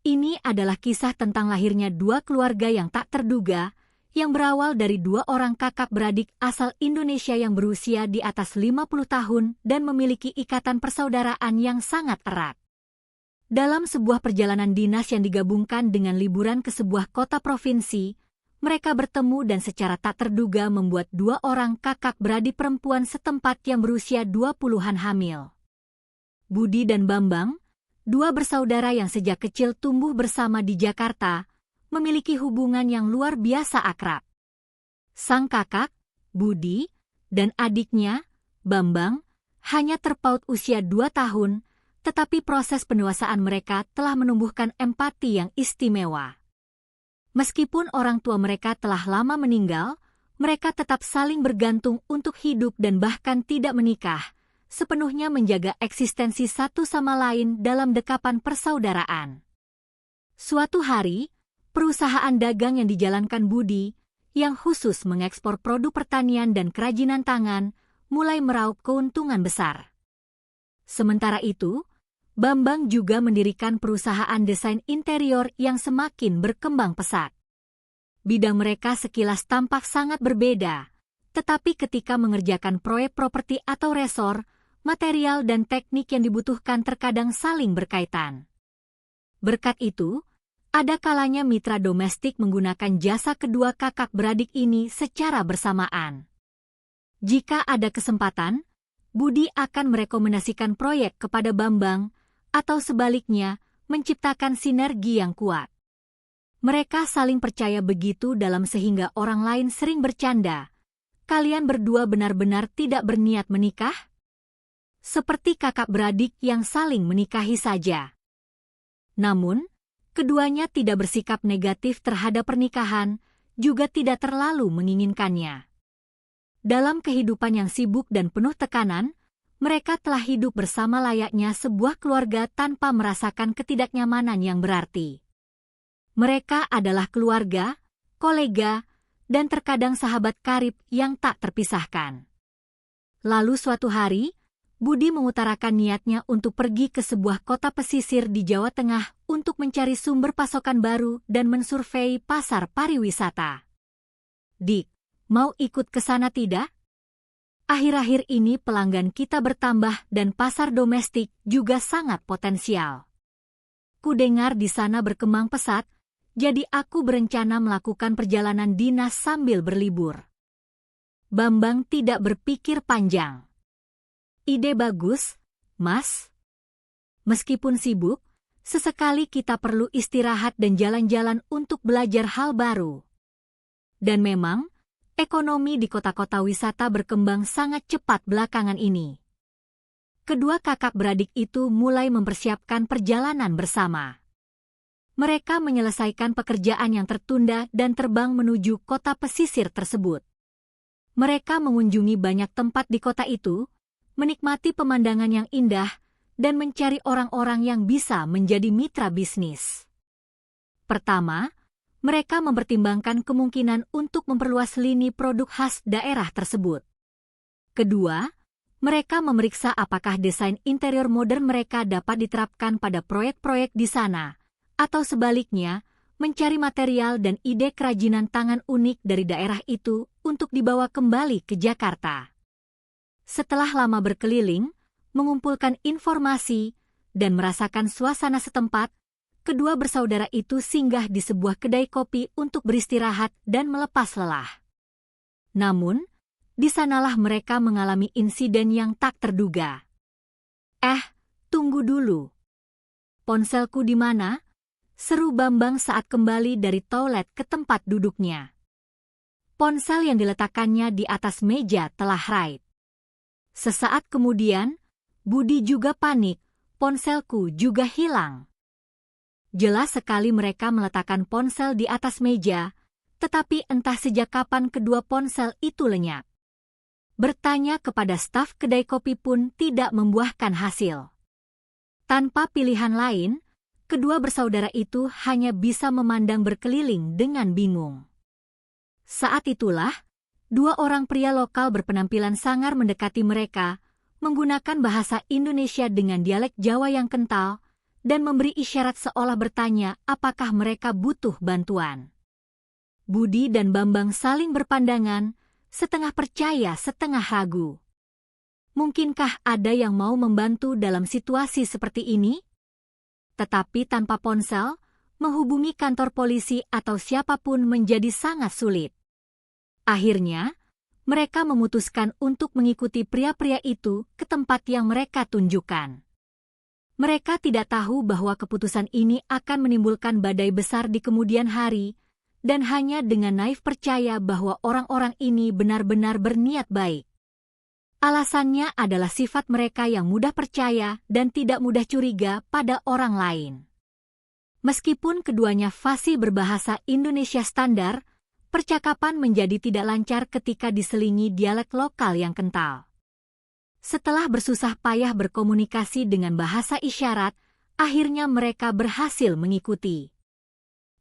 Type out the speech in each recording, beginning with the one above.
Ini adalah kisah tentang lahirnya dua keluarga yang tak terduga, yang berawal dari dua orang kakak beradik asal Indonesia yang berusia di atas 50 tahun dan memiliki ikatan persaudaraan yang sangat erat. Dalam sebuah perjalanan dinas yang digabungkan dengan liburan ke sebuah kota provinsi, mereka bertemu dan secara tak terduga membuat dua orang kakak beradik perempuan setempat yang berusia 20-an hamil. Budi dan Bambang, dua bersaudara yang sejak kecil tumbuh bersama di Jakarta, memiliki hubungan yang luar biasa akrab. Sang kakak, Budi, dan adiknya, Bambang, hanya terpaut usia 2 tahun, tetapi proses pendewasaan mereka telah menumbuhkan empati yang istimewa. Meskipun orang tua mereka telah lama meninggal, mereka tetap saling bergantung untuk hidup dan bahkan tidak menikah, sepenuhnya menjaga eksistensi satu sama lain dalam dekapan persaudaraan. Suatu hari, perusahaan dagang yang dijalankan Budi, yang khusus mengekspor produk pertanian dan kerajinan tangan, mulai meraup keuntungan besar. Sementara itu, Bambang juga mendirikan perusahaan desain interior yang semakin berkembang pesat. Bidang mereka sekilas tampak sangat berbeda, tetapi ketika mengerjakan proyek properti atau resor, material dan teknik yang dibutuhkan terkadang saling berkaitan. Berkat itu, ada kalanya mitra domestik menggunakan jasa kedua kakak beradik ini secara bersamaan. Jika ada kesempatan, Budi akan merekomendasikan proyek kepada Bambang, atau sebaliknya, menciptakan sinergi yang kuat. Mereka saling percaya begitu dalam sehingga orang lain sering bercanda, "Kalian berdua benar-benar tidak berniat menikah?" Seperti kakak beradik yang saling menikahi saja. Namun, keduanya tidak bersikap negatif terhadap pernikahan, juga tidak terlalu menginginkannya. Dalam kehidupan yang sibuk dan penuh tekanan, mereka telah hidup bersama layaknya sebuah keluarga tanpa merasakan ketidaknyamanan yang berarti. Mereka adalah keluarga, kolega, dan terkadang sahabat karib yang tak terpisahkan. Lalu suatu hari, Budi mengutarakan niatnya untuk pergi ke sebuah kota pesisir di Jawa Tengah untuk mencari sumber pasokan baru dan mensurvei pasar pariwisata. "Dik, mau ikut ke sana tidak? Akhir-akhir ini pelanggan kita bertambah dan pasar domestik juga sangat potensial. Kudengar di sana berkembang pesat, jadi aku berencana melakukan perjalanan dinas sambil berlibur." Bambang tidak berpikir panjang. "Ide bagus, Mas. Meskipun sibuk, sesekali kita perlu istirahat dan jalan-jalan untuk belajar hal baru." Dan memang, ekonomi di kota-kota wisata berkembang sangat cepat belakangan ini. Kedua kakak beradik itu mulai mempersiapkan perjalanan bersama. Mereka menyelesaikan pekerjaan yang tertunda dan terbang menuju kota pesisir tersebut. Mereka mengunjungi banyak tempat di kota itu, menikmati pemandangan yang indah, dan mencari orang-orang yang bisa menjadi mitra bisnis. Pertama, mereka mempertimbangkan kemungkinan untuk memperluas lini produk khas daerah tersebut. Kedua, mereka memeriksa apakah desain interior modern mereka dapat diterapkan pada proyek-proyek di sana, atau sebaliknya, mencari material dan ide kerajinan tangan unik dari daerah itu untuk dibawa kembali ke Jakarta. Setelah lama berkeliling, mengumpulkan informasi, dan merasakan suasana setempat, kedua bersaudara itu singgah di sebuah kedai kopi untuk beristirahat dan melepas lelah. Namun, di sanalah mereka mengalami insiden yang tak terduga. Tunggu dulu. Ponselku di mana?" seru Bambang saat kembali dari toilet ke tempat duduknya. Ponsel yang diletakkannya di atas meja telah raib. Sesaat kemudian, Budi juga panik, "Ponselku juga hilang." Jelas sekali mereka meletakkan ponsel di atas meja, tetapi entah sejak kapan kedua ponsel itu lenyap. Bertanya kepada staf kedai kopi pun tidak membuahkan hasil. Tanpa pilihan lain, kedua bersaudara itu hanya bisa memandang berkeliling dengan bingung. Saat itulah, dua orang pria lokal berpenampilan sangar mendekati mereka, menggunakan bahasa Indonesia dengan dialek Jawa yang kental, dan memberi isyarat seolah bertanya apakah mereka butuh bantuan. Budi dan Bambang saling berpandangan, setengah percaya setengah ragu. Mungkinkah ada yang mau membantu dalam situasi seperti ini? Tetapi tanpa ponsel, menghubungi kantor polisi atau siapapun menjadi sangat sulit. Akhirnya, mereka memutuskan untuk mengikuti pria-pria itu ke tempat yang mereka tunjukkan. Mereka tidak tahu bahwa keputusan ini akan menimbulkan badai besar di kemudian hari, dan hanya dengan naif percaya bahwa orang-orang ini benar-benar berniat baik. Alasannya adalah sifat mereka yang mudah percaya dan tidak mudah curiga pada orang lain. Meskipun keduanya fasih berbahasa Indonesia standar, percakapan menjadi tidak lancar ketika diselingi dialek lokal yang kental. Setelah bersusah payah berkomunikasi dengan bahasa isyarat, akhirnya mereka berhasil mengikuti.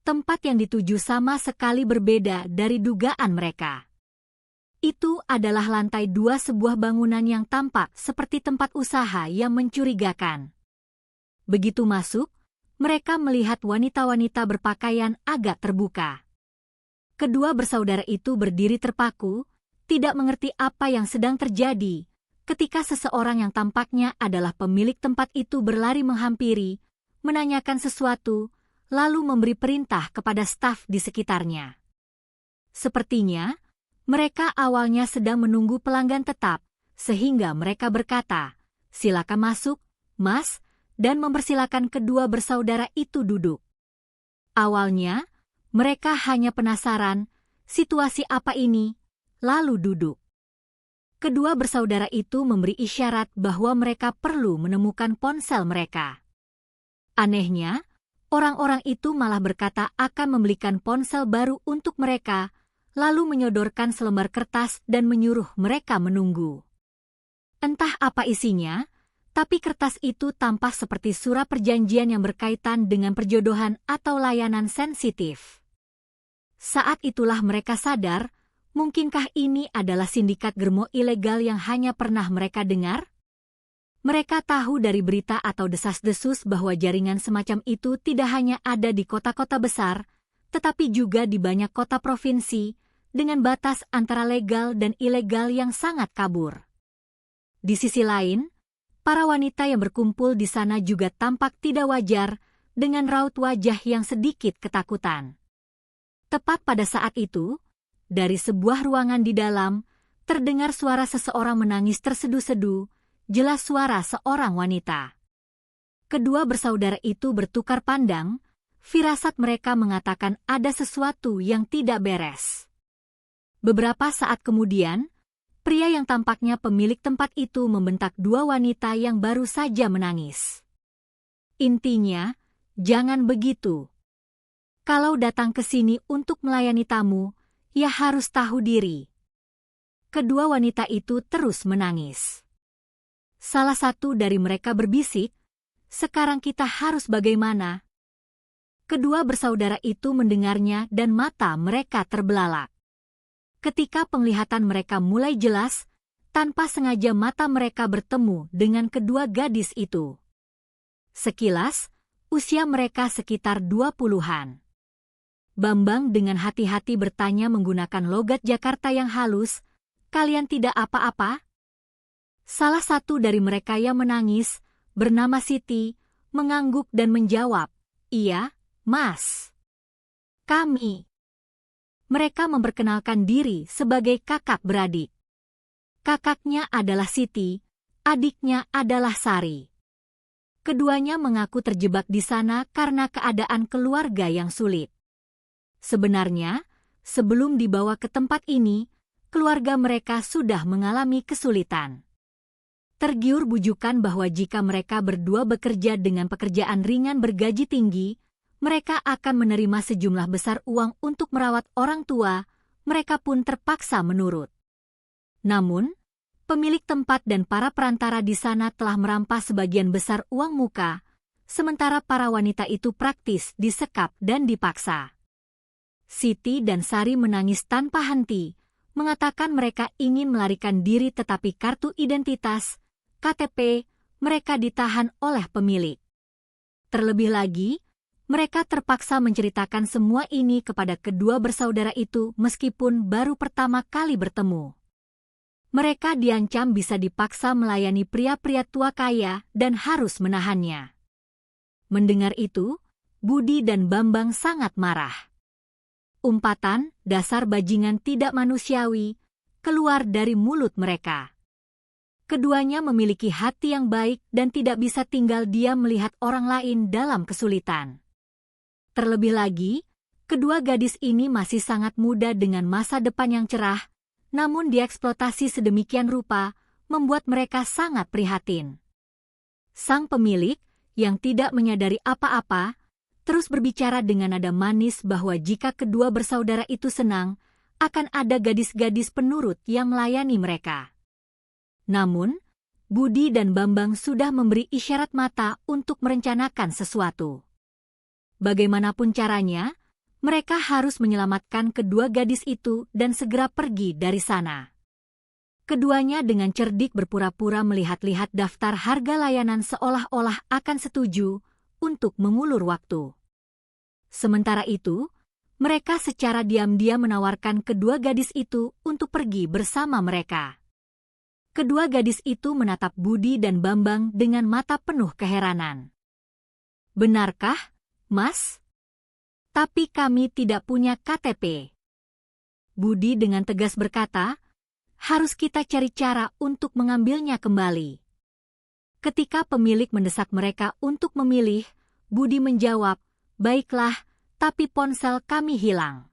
Tempat yang dituju sama sekali berbeda dari dugaan mereka. Itu adalah lantai 2 sebuah bangunan yang tampak seperti tempat usaha yang mencurigakan. Begitu masuk, mereka melihat wanita-wanita berpakaian agak terbuka. Kedua bersaudara itu berdiri terpaku, tidak mengerti apa yang sedang terjadi, ketika seseorang yang tampaknya adalah pemilik tempat itu berlari menghampiri, menanyakan sesuatu, lalu memberi perintah kepada staf di sekitarnya. Sepertinya, mereka awalnya sedang menunggu pelanggan tetap, sehingga mereka berkata, "Silakan masuk, Mas," dan mempersilakan kedua bersaudara itu duduk. Awalnya, mereka hanya penasaran, situasi apa ini, lalu duduk. Kedua bersaudara itu memberi isyarat bahwa mereka perlu menemukan ponsel mereka. Anehnya, orang-orang itu malah berkata akan membelikan ponsel baru untuk mereka, lalu menyodorkan selembar kertas dan menyuruh mereka menunggu. Entah apa isinya, tapi kertas itu tampak seperti surat perjanjian yang berkaitan dengan perjodohan atau layanan sensitif. Saat itulah mereka sadar, mungkinkah ini adalah sindikat germo ilegal yang hanya pernah mereka dengar? Mereka tahu dari berita atau desas-desus bahwa jaringan semacam itu tidak hanya ada di kota-kota besar, tetapi juga di banyak kota provinsi, dengan batas antara legal dan ilegal yang sangat kabur. Di sisi lain, para wanita yang berkumpul di sana juga tampak tidak wajar, dengan raut wajah yang sedikit ketakutan. Tepat pada saat itu, dari sebuah ruangan di dalam, terdengar suara seseorang menangis tersedu-sedu, jelas suara seorang wanita. Kedua bersaudara itu bertukar pandang, firasat mereka mengatakan ada sesuatu yang tidak beres. Beberapa saat kemudian, pria yang tampaknya pemilik tempat itu membentak dua wanita yang baru saja menangis. Intinya, jangan begitu. Kalau datang ke sini untuk melayani tamu, ya harus tahu diri. Kedua wanita itu terus menangis. Salah satu dari mereka berbisik, "Sekarang kita harus bagaimana?" Kedua bersaudara itu mendengarnya dan mata mereka terbelalak. Ketika penglihatan mereka mulai jelas, tanpa sengaja mata mereka bertemu dengan kedua gadis itu. Sekilas, usia mereka sekitar 20-an. Bambang dengan hati-hati bertanya menggunakan logat Jakarta yang halus, "Kalian tidak apa-apa?" Salah satu dari mereka yang menangis, bernama Siti, mengangguk dan menjawab, "Iya, Mas. Kami." Mereka memperkenalkan diri sebagai kakak beradik. Kakaknya adalah Siti, adiknya adalah Sari. Keduanya mengaku terjebak di sana karena keadaan keluarga yang sulit. Sebenarnya, sebelum dibawa ke tempat ini, keluarga mereka sudah mengalami kesulitan. Tergiur bujukan bahwa jika mereka berdua bekerja dengan pekerjaan ringan bergaji tinggi, mereka akan menerima sejumlah besar uang untuk merawat orang tua, mereka pun terpaksa menurut. Namun, pemilik tempat dan para perantara di sana telah merampas sebagian besar uang muka, sementara para wanita itu praktis disekap dan dipaksa. Siti dan Sari menangis tanpa henti, mengatakan mereka ingin melarikan diri tetapi kartu identitas, KTP, mereka ditahan oleh pemilik. Terlebih lagi, mereka terpaksa menceritakan semua ini kepada kedua bersaudara itu meskipun baru pertama kali bertemu. Mereka diancam bisa dipaksa melayani pria-pria tua kaya dan harus menahannya. Mendengar itu, Budi dan Bambang sangat marah. Umpatan, dasar bajingan tidak manusiawi, keluar dari mulut mereka. Keduanya memiliki hati yang baik dan tidak bisa tinggal diam melihat orang lain dalam kesulitan. Terlebih lagi, kedua gadis ini masih sangat muda dengan masa depan yang cerah, namun dieksploitasi sedemikian rupa membuat mereka sangat prihatin. Sang pemilik, yang tidak menyadari apa-apa, terus berbicara dengan nada manis bahwa jika kedua bersaudara itu senang, akan ada gadis-gadis penurut yang melayani mereka. Namun, Budi dan Bambang sudah memberi isyarat mata untuk merencanakan sesuatu. Bagaimanapun caranya, mereka harus menyelamatkan kedua gadis itu dan segera pergi dari sana. Keduanya dengan cerdik berpura-pura melihat-lihat daftar harga layanan seolah-olah akan setuju untuk mengulur waktu. Sementara itu, mereka secara diam-diam menawarkan kedua gadis itu untuk pergi bersama mereka. Kedua gadis itu menatap Budi dan Bambang dengan mata penuh keheranan. "Benarkah, Mas? Tapi kami tidak punya KTP." Budi dengan tegas berkata, "Harus kita cari cara untuk mengambilnya kembali." Ketika pemilik mendesak mereka untuk memilih, Budi menjawab, "Baiklah, tapi ponsel kami hilang.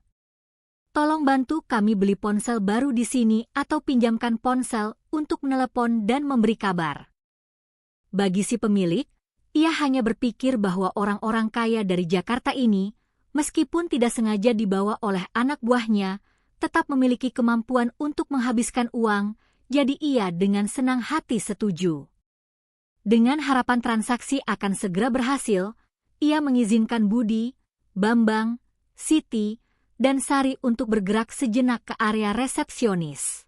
Tolong bantu kami beli ponsel baru di sini atau pinjamkan ponsel untuk menelepon dan memberi kabar." Bagi si pemilik, ia hanya berpikir bahwa orang-orang kaya dari Jakarta ini, meskipun tidak sengaja dibawa oleh anak buahnya, tetap memiliki kemampuan untuk menghabiskan uang, jadi ia dengan senang hati setuju. Dengan harapan transaksi akan segera berhasil, ia mengizinkan Budi, Bambang, Siti, dan Sari untuk bergerak sejenak ke area resepsionis.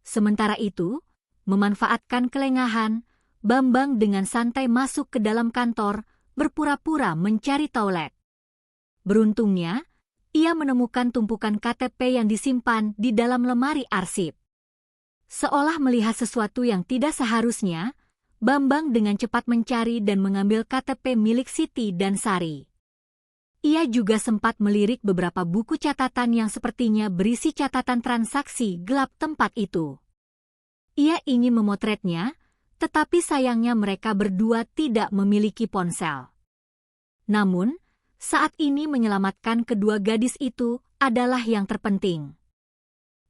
Sementara itu, memanfaatkan kelengahan, Bambang dengan santai masuk ke dalam kantor, berpura-pura mencari toilet. Beruntungnya, ia menemukan tumpukan KTP yang disimpan di dalam lemari arsip. Seolah melihat sesuatu yang tidak seharusnya, Bambang dengan cepat mencari dan mengambil KTP milik Siti dan Sari. Ia juga sempat melirik beberapa buku catatan yang sepertinya berisi catatan transaksi gelap tempat itu. Ia ingin memotretnya, tetapi sayangnya mereka berdua tidak memiliki ponsel. Namun, saat ini menyelamatkan kedua gadis itu adalah yang terpenting.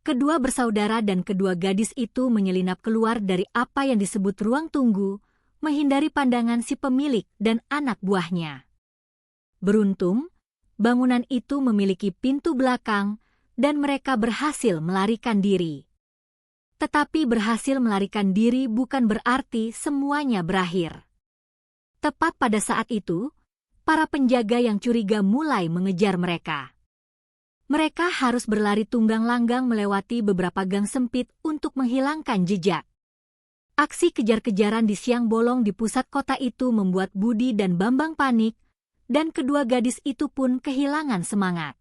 Kedua bersaudara dan kedua gadis itu menyelinap keluar dari apa yang disebut ruang tunggu, menghindari pandangan si pemilik dan anak buahnya. Beruntung, bangunan itu memiliki pintu belakang dan mereka berhasil melarikan diri. Tetapi berhasil melarikan diri bukan berarti semuanya berakhir. Tepat pada saat itu, para penjaga yang curiga mulai mengejar mereka. Mereka harus berlari tunggang-langgang melewati beberapa gang sempit untuk menghilangkan jejak. Aksi kejar-kejaran di siang bolong di pusat kota itu membuat Budi dan Bambang panik, dan kedua gadis itu pun kehilangan semangat.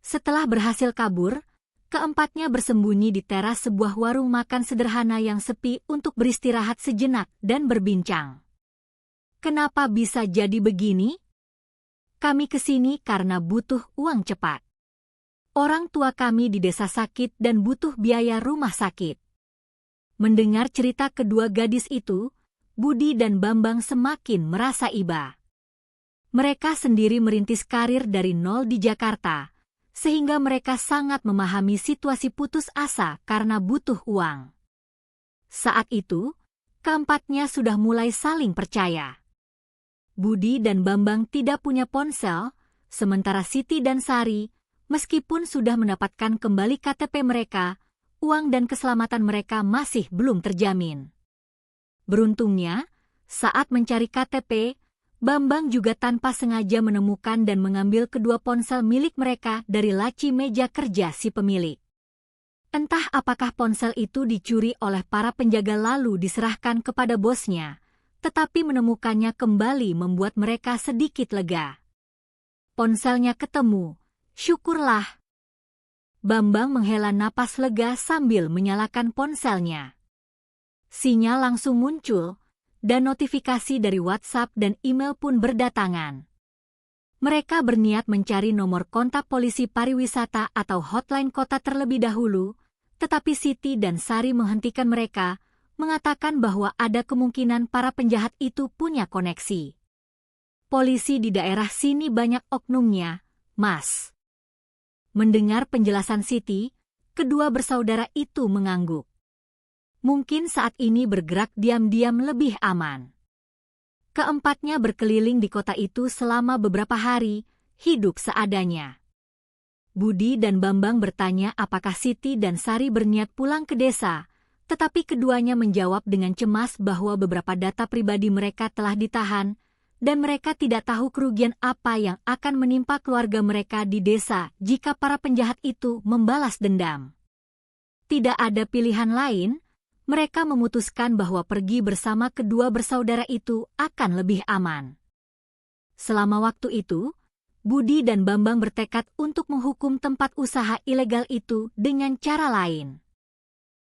Setelah berhasil kabur, keempatnya bersembunyi di teras sebuah warung makan sederhana yang sepi untuk beristirahat sejenak dan berbincang. "Kenapa bisa jadi begini? Kami kesini karena butuh uang cepat. Orang tua kami di desa sakit dan butuh biaya rumah sakit." Mendengar cerita kedua gadis itu, Budi dan Bambang semakin merasa iba. Mereka sendiri merintis karir dari nol di Jakarta, sehingga mereka sangat memahami situasi putus asa karena butuh uang. Saat itu, keempatnya sudah mulai saling percaya. Budi dan Bambang tidak punya ponsel, sementara Siti dan Sari, meskipun sudah mendapatkan kembali KTP mereka, uang dan keselamatan mereka masih belum terjamin. Beruntungnya, saat mencari KTP, Bambang juga tanpa sengaja menemukan dan mengambil kedua ponsel milik mereka dari laci meja kerja si pemilik. Entah apakah ponsel itu dicuri oleh para penjaga lalu diserahkan kepada bosnya, tetapi menemukannya kembali membuat mereka sedikit lega. Ponselnya ketemu, syukurlah. Bambang menghela napas lega sambil menyalakan ponselnya. Sinyal langsung muncul, dan notifikasi dari WhatsApp dan email pun berdatangan. Mereka berniat mencari nomor kontak polisi pariwisata atau hotline kota terlebih dahulu, tetapi Siti dan Sari menghentikan mereka, mengatakan bahwa ada kemungkinan para penjahat itu punya koneksi. Polisi di daerah sini banyak oknumnya, Mas. Mendengar penjelasan Siti, kedua bersaudara itu mengangguk. Mungkin saat ini bergerak diam-diam lebih aman. Keempatnya berkeliling di kota itu selama beberapa hari, hidup seadanya. Budi dan Bambang bertanya apakah Siti dan Sari berniat pulang ke desa, tetapi keduanya menjawab dengan cemas bahwa beberapa data pribadi mereka telah ditahan, dan mereka tidak tahu kerugian apa yang akan menimpa keluarga mereka di desa jika para penjahat itu membalas dendam. Tidak ada pilihan lain, mereka memutuskan bahwa pergi bersama kedua bersaudara itu akan lebih aman. Selama waktu itu, Budi dan Bambang bertekad untuk menghukum tempat usaha ilegal itu dengan cara lain.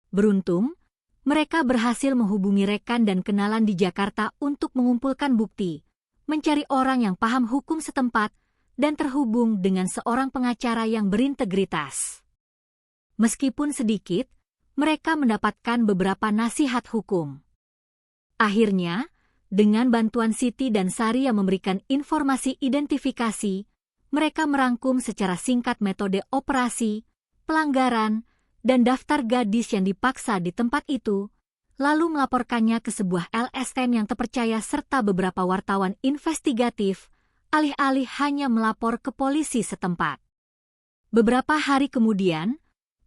Beruntung, mereka berhasil menghubungi rekan dan kenalan di Jakarta untuk mengumpulkan bukti, mencari orang yang paham hukum setempat, dan terhubung dengan seorang pengacara yang berintegritas. Meskipun sedikit, mereka mendapatkan beberapa nasihat hukum. Akhirnya, dengan bantuan Siti dan Sari yang memberikan informasi identifikasi, mereka merangkum secara singkat metode operasi, pelanggaran, dan daftar gadis yang dipaksa di tempat itu, lalu melaporkannya ke sebuah LSM yang terpercaya serta beberapa wartawan investigatif, alih-alih hanya melapor ke polisi setempat. Beberapa hari kemudian,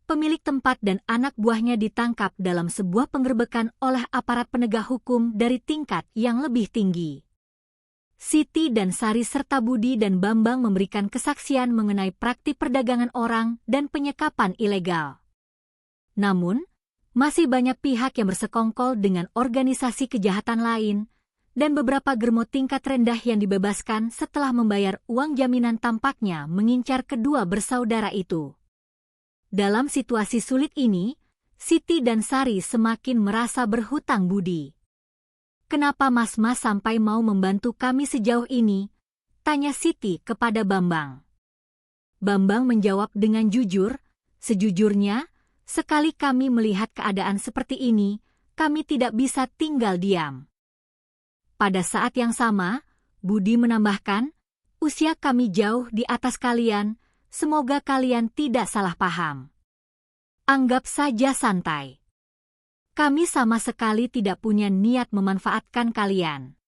pemilik tempat dan anak buahnya ditangkap dalam sebuah penggerbekan oleh aparat penegak hukum dari tingkat yang lebih tinggi. Siti dan Sari serta Budi dan Bambang memberikan kesaksian mengenai praktik perdagangan orang dan penyekapan ilegal. Namun, masih banyak pihak yang bersekongkol dengan organisasi kejahatan lain, dan beberapa germo tingkat rendah yang dibebaskan setelah membayar uang jaminan tampaknya mengincar kedua bersaudara itu. Dalam situasi sulit ini, Siti dan Sari semakin merasa berhutang budi. "Kenapa Mas-Mas sampai mau membantu kami sejauh ini?" tanya Siti kepada Bambang. Bambang menjawab dengan jujur, "Sejujurnya, sekali kami melihat keadaan seperti ini, kami tidak bisa tinggal diam." Pada saat yang sama, Budi menambahkan, "Usia kami jauh di atas kalian, semoga kalian tidak salah paham. Anggap saja santai. Kami sama sekali tidak punya niat memanfaatkan kalian."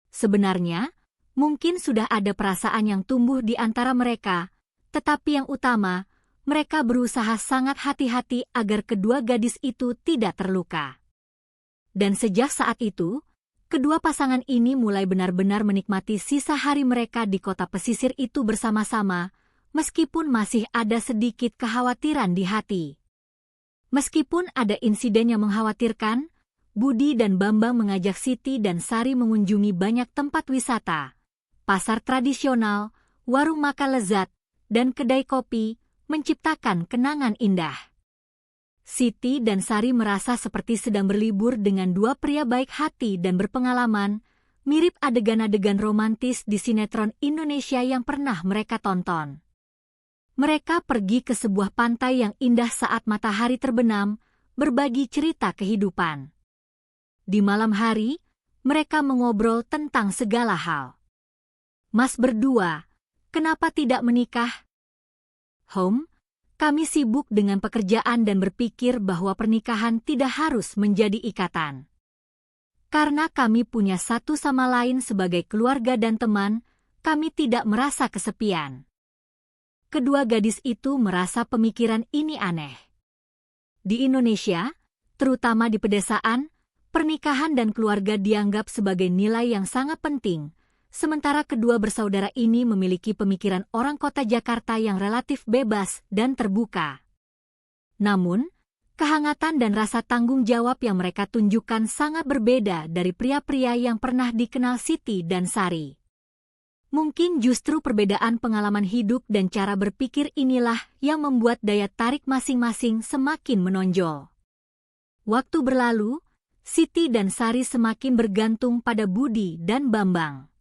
Sebenarnya, mungkin sudah ada perasaan yang tumbuh di antara mereka, tetapi yang utama, mereka berusaha sangat hati-hati agar kedua gadis itu tidak terluka. Dan sejak saat itu, kedua pasangan ini mulai benar-benar menikmati sisa hari mereka di kota pesisir itu bersama-sama, meskipun masih ada sedikit kekhawatiran di hati. Meskipun ada insiden yang mengkhawatirkan, Budi dan Bambang mengajak Siti dan Sari mengunjungi banyak tempat wisata, pasar tradisional, warung makan lezat, dan kedai kopi, menciptakan kenangan indah. Siti dan Sari merasa seperti sedang berlibur dengan dua pria baik hati dan berpengalaman, mirip adegan-adegan romantis di sinetron Indonesia yang pernah mereka tonton. Mereka pergi ke sebuah pantai yang indah saat matahari terbenam, berbagi cerita kehidupan. Di malam hari, mereka mengobrol tentang segala hal. "Mas berdua, kenapa tidak menikah?" Kami sibuk dengan pekerjaan dan berpikir bahwa pernikahan tidak harus menjadi ikatan. Karena kami punya satu sama lain sebagai keluarga dan teman, kami tidak merasa kesepian." Kedua gadis itu merasa pemikiran ini aneh. Di Indonesia, terutama di pedesaan, pernikahan dan keluarga dianggap sebagai nilai yang sangat penting, sementara kedua bersaudara ini memiliki pemikiran orang kota Jakarta yang relatif bebas dan terbuka. Namun, Kehangatan dan rasa tanggung jawab yang mereka tunjukkan sangat berbeda dari pria-pria yang pernah dikenal Siti dan Sari. Mungkin justru perbedaan pengalaman hidup dan cara berpikir inilah yang membuat daya tarik masing-masing semakin menonjol. Waktu berlalu, Siti dan Sari semakin bergantung pada Budi dan Bambang.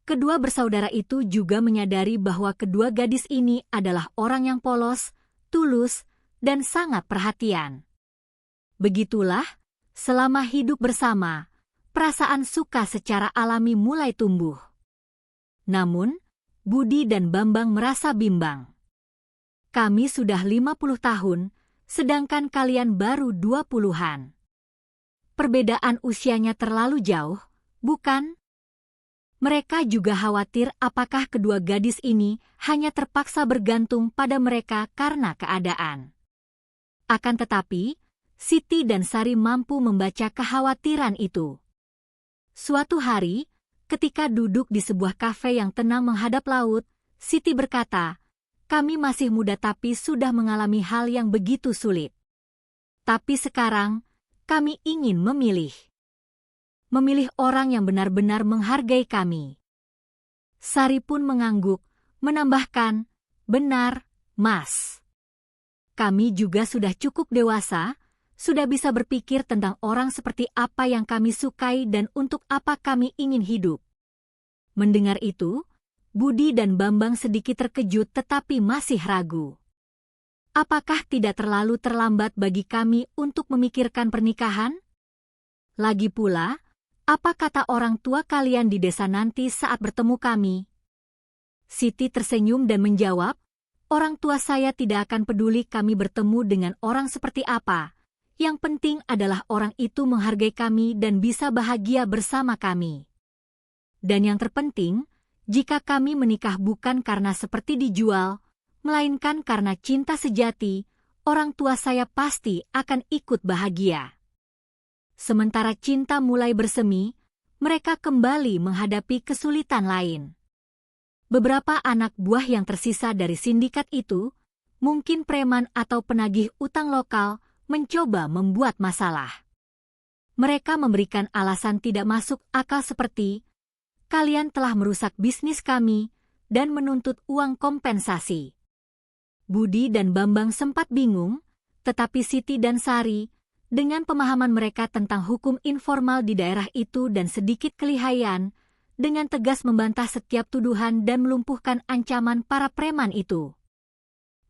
Kedua bersaudara itu juga menyadari bahwa kedua gadis ini adalah orang yang polos, tulus, dan sangat perhatian. Begitulah, selama hidup bersama, perasaan suka secara alami mulai tumbuh. Namun, Budi dan Bambang merasa bimbang. Kami sudah 50 tahun, sedangkan kalian baru 20-an. Perbedaan usianya terlalu jauh, bukan? Mereka juga khawatir apakah kedua gadis ini hanya terpaksa bergantung pada mereka karena keadaan. Akan tetapi, Siti dan Sari mampu membaca kekhawatiran itu. Suatu hari, ketika duduk di sebuah kafe yang tenang menghadap laut, Siti berkata, "Kami masih muda tapi sudah mengalami hal yang begitu sulit. Tapi sekarang, kami ingin memilih. Memilih orang yang benar-benar menghargai kami." Sari pun mengangguk, menambahkan, "Benar, Mas. Kami juga sudah cukup dewasa, sudah bisa berpikir tentang orang seperti apa yang kami sukai dan untuk apa kami ingin hidup." Mendengar itu, Budi dan Bambang sedikit terkejut tetapi masih ragu. "Apakah tidak terlalu terlambat bagi kami untuk memikirkan pernikahan? Lagi pula, apa kata orang tua kalian di desa nanti saat bertemu kami?" Siti tersenyum dan menjawab, "Orang tua saya tidak akan peduli kami bertemu dengan orang seperti apa. Yang penting adalah orang itu menghargai kami dan bisa bahagia bersama kami. Dan yang terpenting, jika kami menikah bukan karena seperti dijual, melainkan karena cinta sejati, orang tua saya pasti akan ikut bahagia." Sementara cinta mulai bersemi, mereka kembali menghadapi kesulitan lain. Beberapa anak buah yang tersisa dari sindikat itu, mungkin preman atau penagih utang lokal, mencoba membuat masalah. Mereka memberikan alasan tidak masuk akal seperti, "Kalian telah merusak bisnis kami," dan menuntut uang kompensasi. Budi dan Bambang sempat bingung, tetapi Siti dan Sari, dengan pemahaman mereka tentang hukum informal di daerah itu dan sedikit kelihayan, dengan tegas membantah setiap tuduhan dan melumpuhkan ancaman para preman itu.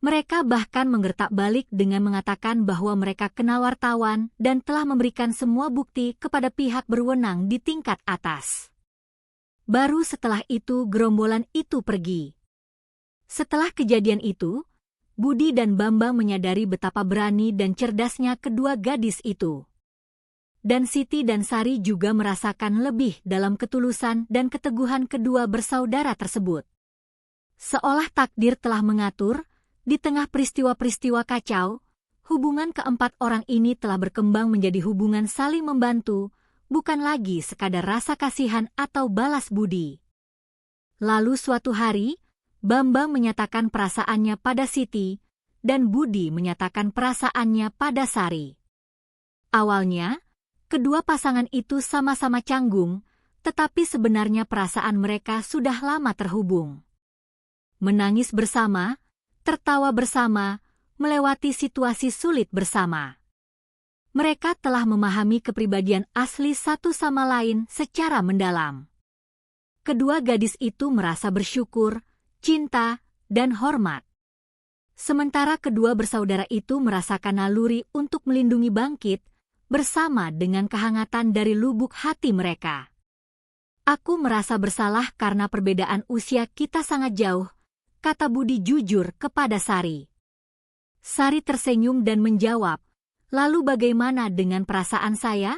Mereka bahkan menggertak balik dengan mengatakan bahwa mereka kenal wartawan dan telah memberikan semua bukti kepada pihak berwenang di tingkat atas. Baru setelah itu gerombolan itu pergi. Setelah kejadian itu, Budi dan Bambang menyadari betapa berani dan cerdasnya kedua gadis itu. Dan Siti dan Sari juga merasakan lebih dalam ketulusan dan keteguhan kedua bersaudara tersebut. Seolah takdir telah mengatur, di tengah peristiwa-peristiwa kacau, hubungan keempat orang ini telah berkembang menjadi hubungan saling membantu, bukan lagi sekadar rasa kasihan atau balas budi. Lalu suatu hari, Bambang menyatakan perasaannya pada Siti, dan Budi menyatakan perasaannya pada Sari. Awalnya, kedua pasangan itu sama-sama canggung, tetapi sebenarnya perasaan mereka sudah lama terhubung. Menangis bersama, tertawa bersama, melewati situasi sulit bersama. Mereka telah memahami kepribadian asli satu sama lain secara mendalam. Kedua gadis itu merasa bersyukur, cinta, dan hormat. Sementara kedua bersaudara itu merasakan naluri untuk melindungi bangkit, bersama dengan kehangatan dari lubuk hati mereka. "Aku merasa bersalah karena perbedaan usia kita sangat jauh," kata Budi jujur kepada Sari. Sari tersenyum dan menjawab, "Lalu bagaimana dengan perasaan saya?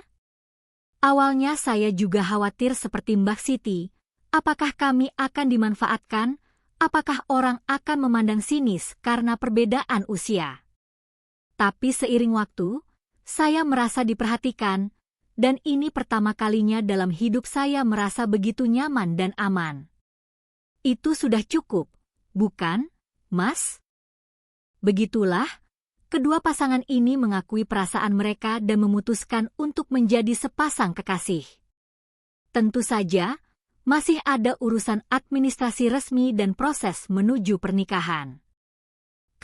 Awalnya saya juga khawatir seperti Mbak Siti, apakah kami akan dimanfaatkan, apakah orang akan memandang sinis karena perbedaan usia. Tapi seiring waktu, saya merasa diperhatikan, dan ini pertama kalinya dalam hidup saya merasa begitu nyaman dan aman. Itu sudah cukup, bukan, Mas?" Begitulah, Kedua pasangan ini mengakui perasaan mereka dan memutuskan untuk menjadi sepasang kekasih. Tentu saja, masih ada urusan administrasi resmi dan proses menuju pernikahan.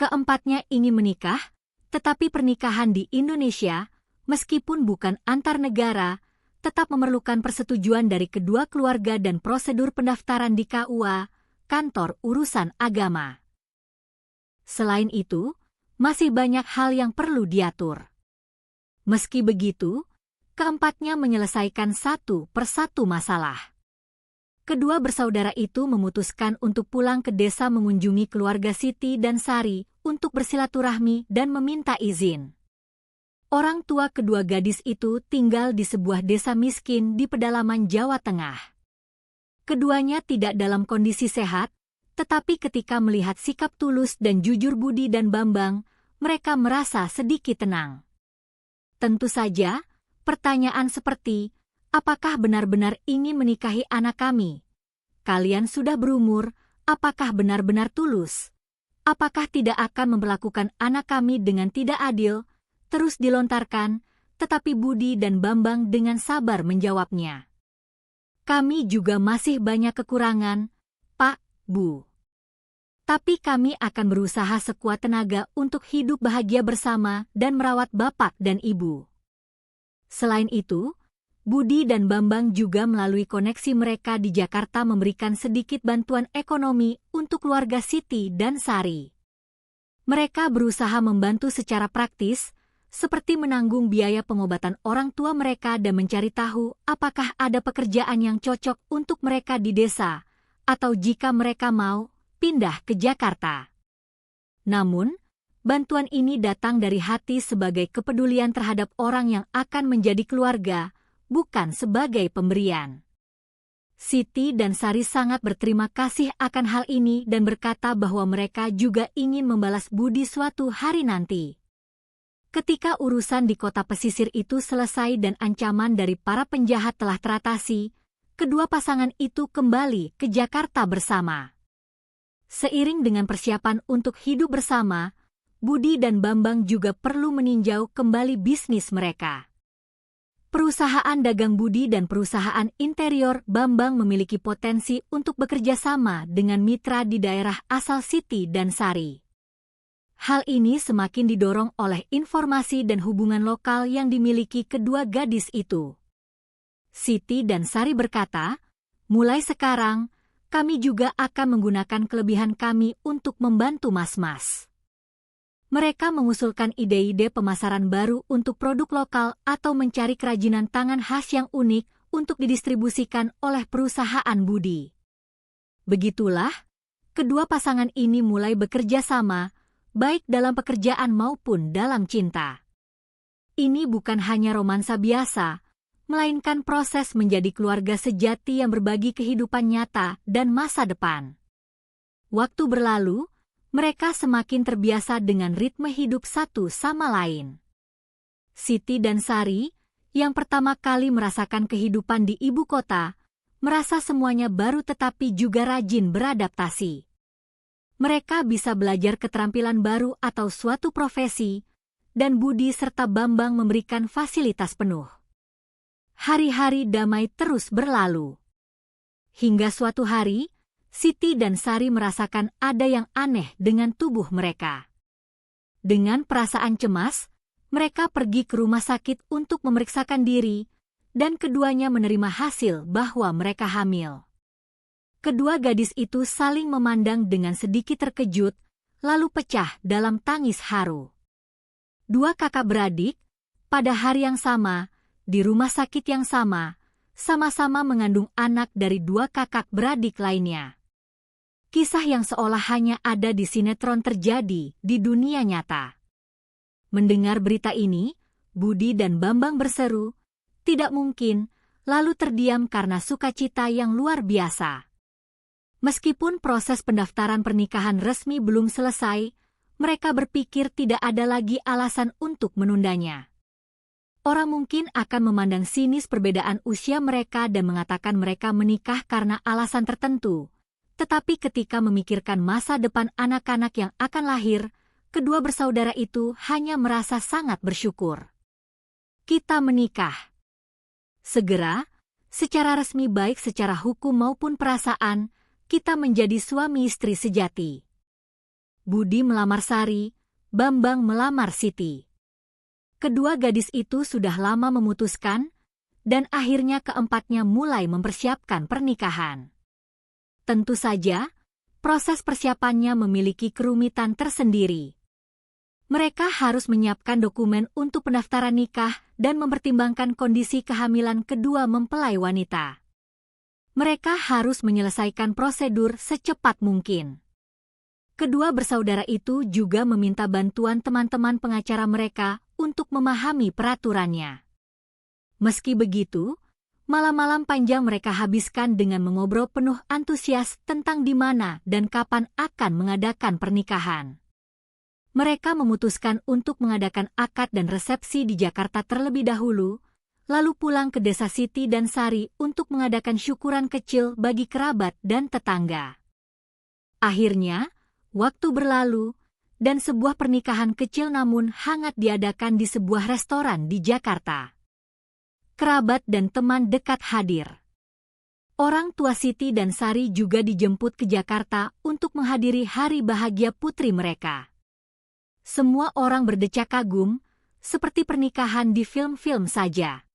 Keempatnya ingin menikah, tetapi pernikahan di Indonesia, meskipun bukan antar negara, tetap memerlukan persetujuan dari kedua keluarga dan prosedur pendaftaran di KUA, Kantor Urusan Agama. Selain itu, masih banyak hal yang perlu diatur. Meski begitu, keempatnya menyelesaikan satu persatu masalah. Kedua bersaudara itu memutuskan untuk pulang ke desa mengunjungi keluarga Siti dan Sari untuk bersilaturahmi dan meminta izin. Orang tua kedua gadis itu tinggal di sebuah desa miskin di pedalaman Jawa Tengah. Keduanya tidak dalam kondisi sehat, tetapi ketika melihat sikap tulus dan jujur Budi dan Bambang, mereka merasa sedikit tenang. Tentu saja, pertanyaan seperti, apakah benar-benar ingin menikahi anak kami? Kalian sudah berumur, apakah benar-benar tulus? Apakah tidak akan memperlakukan anak kami dengan tidak adil? Terus dilontarkan, tetapi Budi dan Bambang dengan sabar menjawabnya. Kami juga masih banyak kekurangan, Pak, Bu. Tapi kami akan berusaha sekuat tenaga untuk hidup bahagia bersama dan merawat bapak dan ibu. Selain itu, Budi dan Bambang juga melalui koneksi mereka di Jakarta memberikan sedikit bantuan ekonomi untuk keluarga Siti dan Sari. Mereka berusaha membantu secara praktis, seperti menanggung biaya pengobatan orang tua mereka dan mencari tahu apakah ada pekerjaan yang cocok untuk mereka di desa, atau jika mereka mau, pindah ke Jakarta. Namun, bantuan ini datang dari hati sebagai kepedulian terhadap orang yang akan menjadi keluarga, bukan sebagai pemberian. Siti dan Sari sangat berterima kasih akan hal ini dan berkata bahwa mereka juga ingin membalas budi suatu hari nanti. Ketika urusan di kota pesisir itu selesai dan ancaman dari para penjahat telah teratasi, kedua pasangan itu kembali ke Jakarta bersama. Seiring dengan persiapan untuk hidup bersama, Budi dan Bambang juga perlu meninjau kembali bisnis mereka. Perusahaan dagang Budi dan perusahaan interior Bambang memiliki potensi untuk bekerja sama dengan mitra di daerah asal Siti dan Sari. Hal ini semakin didorong oleh informasi dan hubungan lokal yang dimiliki kedua gadis itu. Siti dan Sari berkata, mulai sekarang, kami juga akan menggunakan kelebihan kami untuk membantu mas-mas. Mereka mengusulkan ide-ide pemasaran baru untuk produk lokal atau mencari kerajinan tangan khas yang unik untuk didistribusikan oleh perusahaan Budi. Begitulah, kedua pasangan ini mulai bekerja sama, baik dalam pekerjaan maupun dalam cinta. Ini bukan hanya romansa biasa, melainkan proses menjadi keluarga sejati yang berbagi kehidupan nyata dan masa depan. Waktu berlalu, mereka semakin terbiasa dengan ritme hidup satu sama lain. Siti dan Sari, yang pertama kali merasakan kehidupan di ibu kota, merasa semuanya baru tetapi juga rajin beradaptasi. Mereka bisa belajar keterampilan baru atau suatu profesi, dan Budi serta Bambang memberikan fasilitas penuh. Hari-hari damai terus berlalu. Hingga suatu hari, Siti dan Sari merasakan ada yang aneh dengan tubuh mereka. Dengan perasaan cemas, mereka pergi ke rumah sakit untuk memeriksakan diri, dan keduanya menerima hasil bahwa mereka hamil. Kedua gadis itu saling memandang dengan sedikit terkejut, lalu pecah dalam tangis haru. Dua kakak beradik, pada hari yang sama, di rumah sakit yang sama-sama mengandung anak dari dua kakak beradik lainnya. Kisah yang seolah hanya ada di sinetron terjadi di dunia nyata. Mendengar berita ini, Budi dan Bambang berseru, "Tidak mungkin," lalu terdiam karena sukacita yang luar biasa. Meskipun proses pendaftaran pernikahan resmi belum selesai, mereka berpikir tidak ada lagi alasan untuk menundanya. Orang mungkin akan memandang sinis perbedaan usia mereka dan mengatakan mereka menikah karena alasan tertentu. Tetapi ketika memikirkan masa depan anak-anak yang akan lahir, kedua bersaudara itu hanya merasa sangat bersyukur. Kita menikah. Segera, secara resmi baik secara hukum maupun perasaan, kita menjadi suami istri sejati. Budi melamar Sari, Bambang melamar Siti. Kedua gadis itu sudah lama memutuskan, dan akhirnya keempatnya mulai mempersiapkan pernikahan. Tentu saja, proses persiapannya memiliki kerumitan tersendiri. Mereka harus menyiapkan dokumen untuk pendaftaran nikah dan mempertimbangkan kondisi kehamilan kedua mempelai wanita. Mereka harus menyelesaikan prosedur secepat mungkin. Kedua bersaudara itu juga meminta bantuan teman-teman pengacara mereka untuk memahami peraturannya. Meski begitu, malam-malam panjang mereka habiskan dengan mengobrol penuh antusias tentang di mana dan kapan akan mengadakan pernikahan. Mereka memutuskan untuk mengadakan akad dan resepsi di Jakarta terlebih dahulu, lalu pulang ke desa Siti dan Sari untuk mengadakan syukuran kecil bagi kerabat dan tetangga. Akhirnya, waktu berlalu, dan sebuah pernikahan kecil namun hangat diadakan di sebuah restoran di Jakarta. Kerabat dan teman dekat hadir. Orang tua Siti dan Sari juga dijemput ke Jakarta untuk menghadiri hari bahagia putri mereka. Semua orang berdecak kagum, seperti pernikahan di film-film saja.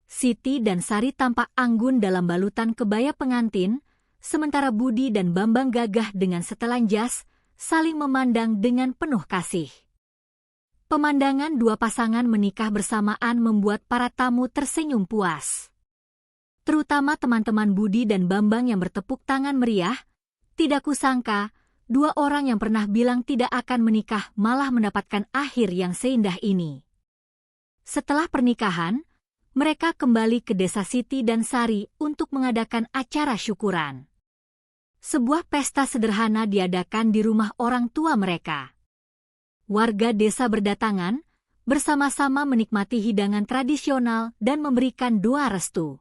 Siti dan Sari tampak anggun dalam balutan kebaya pengantin, sementara Budi dan Bambang gagah dengan setelan jas, saling memandang dengan penuh kasih. Pemandangan dua pasangan menikah bersamaan membuat para tamu tersenyum puas. Terutama teman-teman Budi dan Bambang yang bertepuk tangan meriah, tidak kusangka, dua orang yang pernah bilang tidak akan menikah malah mendapatkan akhir yang seindah ini. Setelah pernikahan, mereka kembali ke desa Siti dan Sari untuk mengadakan acara syukuran. Sebuah pesta sederhana diadakan di rumah orang tua mereka. Warga desa berdatangan, bersama-sama menikmati hidangan tradisional dan memberikan doa restu.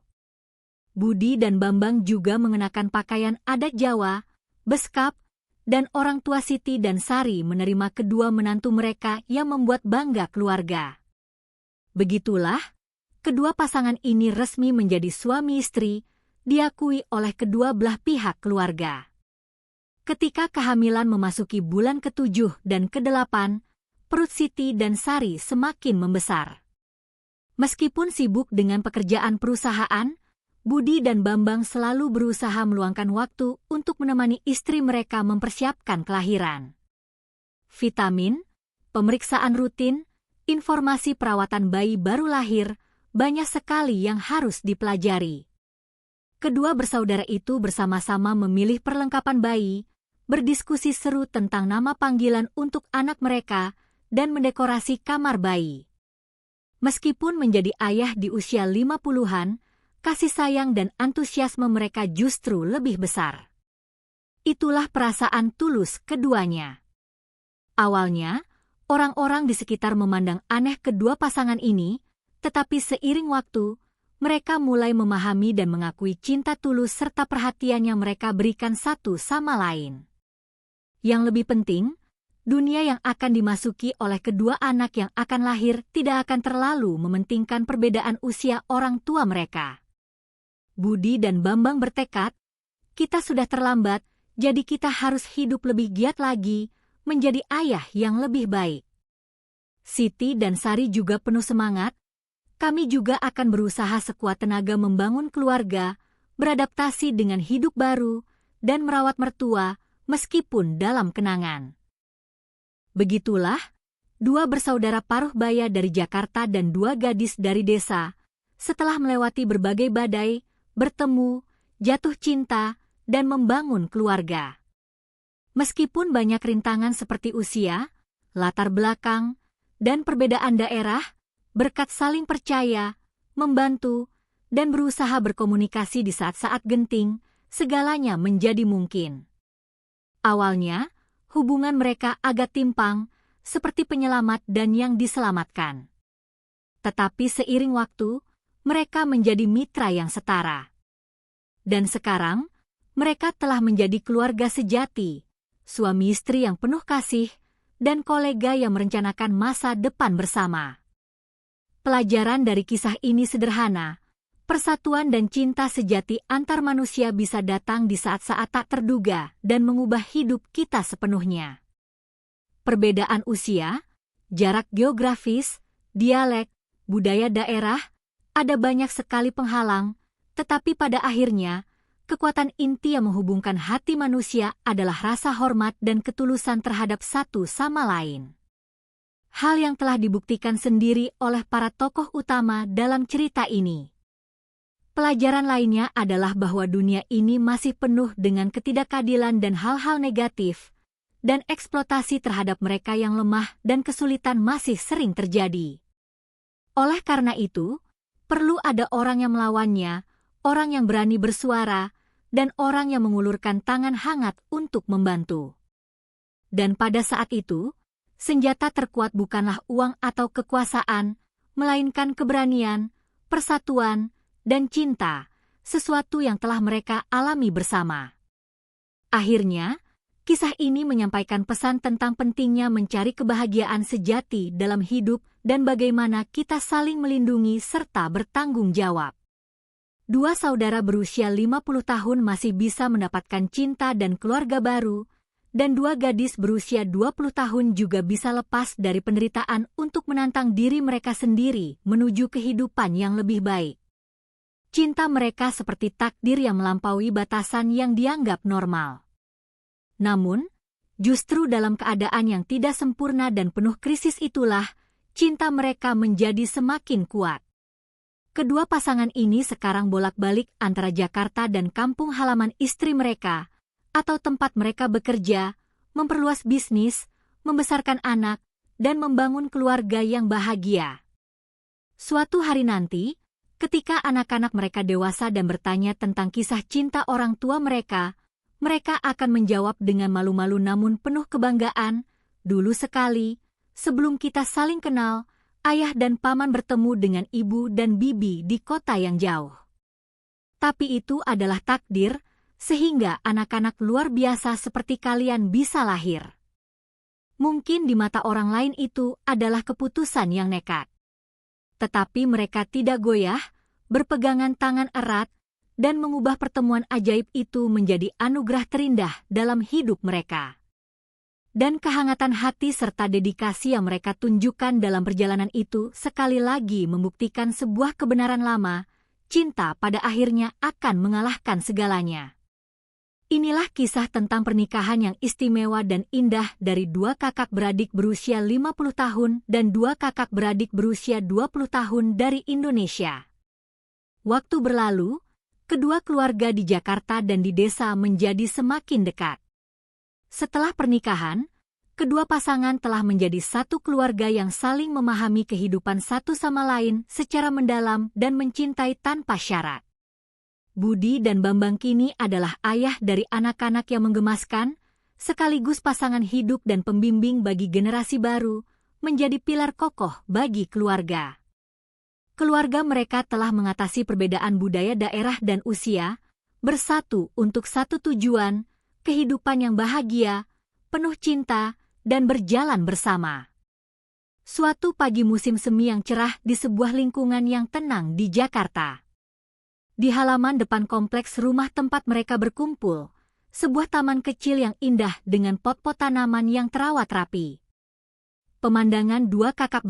Budi dan Bambang juga mengenakan pakaian adat Jawa, beskap, dan orang tua Siti dan Sari menerima kedua menantu mereka yang membuat bangga keluarga. Begitulah, kedua pasangan ini resmi menjadi suami istri, diakui oleh kedua belah pihak keluarga. Ketika kehamilan memasuki bulan ke-7 dan ke-8, perut Siti dan Sari semakin membesar. Meskipun sibuk dengan pekerjaan perusahaan, Budi dan Bambang selalu berusaha meluangkan waktu untuk menemani istri mereka mempersiapkan kelahiran. Vitamin, pemeriksaan rutin, informasi perawatan bayi baru lahir, banyak sekali yang harus dipelajari. Kedua bersaudara itu bersama-sama memilih perlengkapan bayi, berdiskusi seru tentang nama panggilan untuk anak mereka, dan mendekorasi kamar bayi. Meskipun menjadi ayah di usia 50-an, kasih sayang dan antusiasme mereka justru lebih besar. Itulah perasaan tulus keduanya. Awalnya, orang-orang di sekitar memandang aneh kedua pasangan ini, tetapi seiring waktu, mereka mulai memahami dan mengakui cinta tulus serta perhatian yang mereka berikan satu sama lain. Yang lebih penting, dunia yang akan dimasuki oleh kedua anak yang akan lahir tidak akan terlalu mementingkan perbedaan usia orang tua mereka. Budi dan Bambang bertekad, kita sudah terlambat, jadi kita harus hidup lebih giat lagi, menjadi ayah yang lebih baik. Siti dan Sari juga penuh semangat, kami juga akan berusaha sekuat tenaga membangun keluarga, beradaptasi dengan hidup baru, dan merawat mertua, meskipun dalam kenangan. Begitulah, dua bersaudara paruh baya dari Jakarta dan dua gadis dari desa, setelah melewati berbagai badai, bertemu, jatuh cinta, dan membangun keluarga. Meskipun banyak rintangan seperti usia, latar belakang, dan perbedaan daerah, berkat saling percaya, membantu, dan berusaha berkomunikasi di saat-saat genting, segalanya menjadi mungkin. Awalnya, hubungan mereka agak timpang, seperti penyelamat dan yang diselamatkan. Tetapi seiring waktu, mereka menjadi mitra yang setara. Dan sekarang, mereka telah menjadi keluarga sejati, suami istri yang penuh kasih, dan kolega yang merencanakan masa depan bersama. Pelajaran dari kisah ini sederhana. Persatuan dan cinta sejati antar manusia bisa datang di saat-saat tak terduga dan mengubah hidup kita sepenuhnya. Perbedaan usia, jarak geografis, dialek, budaya daerah, ada banyak sekali penghalang, tetapi pada akhirnya, kekuatan inti yang menghubungkan hati manusia adalah rasa hormat dan ketulusan terhadap satu sama lain. Hal yang telah dibuktikan sendiri oleh para tokoh utama dalam cerita ini. Pelajaran lainnya adalah bahwa dunia ini masih penuh dengan ketidakadilan dan hal-hal negatif, dan eksploitasi terhadap mereka yang lemah dan kesulitan masih sering terjadi. Oleh karena itu, perlu ada orang yang melawannya, orang yang berani bersuara, dan orang yang mengulurkan tangan hangat untuk membantu. Dan pada saat itu, senjata terkuat bukanlah uang atau kekuasaan, melainkan keberanian, persatuan, dan cinta, sesuatu yang telah mereka alami bersama. Akhirnya, kisah ini menyampaikan pesan tentang pentingnya mencari kebahagiaan sejati dalam hidup dan bagaimana kita saling melindungi serta bertanggung jawab. Dua saudara berusia 50 tahun masih bisa mendapatkan cinta dan keluarga baru, dan dua gadis berusia 20 tahun juga bisa lepas dari penderitaan untuk menantang diri mereka sendiri menuju kehidupan yang lebih baik. Cinta mereka seperti takdir yang melampaui batasan yang dianggap normal. Namun, justru dalam keadaan yang tidak sempurna dan penuh krisis itulah, cinta mereka menjadi semakin kuat. Kedua pasangan ini sekarang bolak-balik antara Jakarta dan kampung halaman istri mereka, atau tempat mereka bekerja, memperluas bisnis, membesarkan anak, dan membangun keluarga yang bahagia. Suatu hari nanti, ketika anak-anak mereka dewasa dan bertanya tentang kisah cinta orang tua mereka, mereka akan menjawab dengan malu-malu namun penuh kebanggaan, "Dulu sekali, sebelum kita saling kenal, ayah dan paman bertemu dengan ibu dan bibi di kota yang jauh. Tapi itu adalah takdir, sehingga anak-anak luar biasa seperti kalian bisa lahir." Mungkin di mata orang lain itu adalah keputusan yang nekat. Tetapi mereka tidak goyah, berpegangan tangan erat, dan mengubah pertemuan ajaib itu menjadi anugerah terindah dalam hidup mereka. Dan kehangatan hati serta dedikasi yang mereka tunjukkan dalam perjalanan itu sekali lagi membuktikan sebuah kebenaran lama, cinta pada akhirnya akan mengalahkan segalanya. Inilah kisah tentang pernikahan yang istimewa dan indah dari dua kakak beradik berusia 50 tahun dan dua kakak beradik berusia 20 tahun dari Indonesia. Waktu berlalu, kedua keluarga di Jakarta dan di desa menjadi semakin dekat. Setelah pernikahan, kedua pasangan telah menjadi satu keluarga yang saling memahami kehidupan satu sama lain secara mendalam dan mencintai tanpa syarat. Budi dan Bambang kini adalah ayah dari anak-anak yang menggemaskan, sekaligus pasangan hidup dan pembimbing bagi generasi baru, menjadi pilar kokoh bagi keluarga. Keluarga mereka telah mengatasi perbedaan budaya daerah dan usia, bersatu untuk satu tujuan, kehidupan yang bahagia, penuh cinta, dan berjalan bersama. Suatu pagi musim semi yang cerah di sebuah lingkungan yang tenang di Jakarta. Di halaman depan kompleks rumah tempat mereka berkumpul, sebuah taman kecil yang indah dengan pot-pot tanaman yang terawat rapi. Pemandangan dua kakak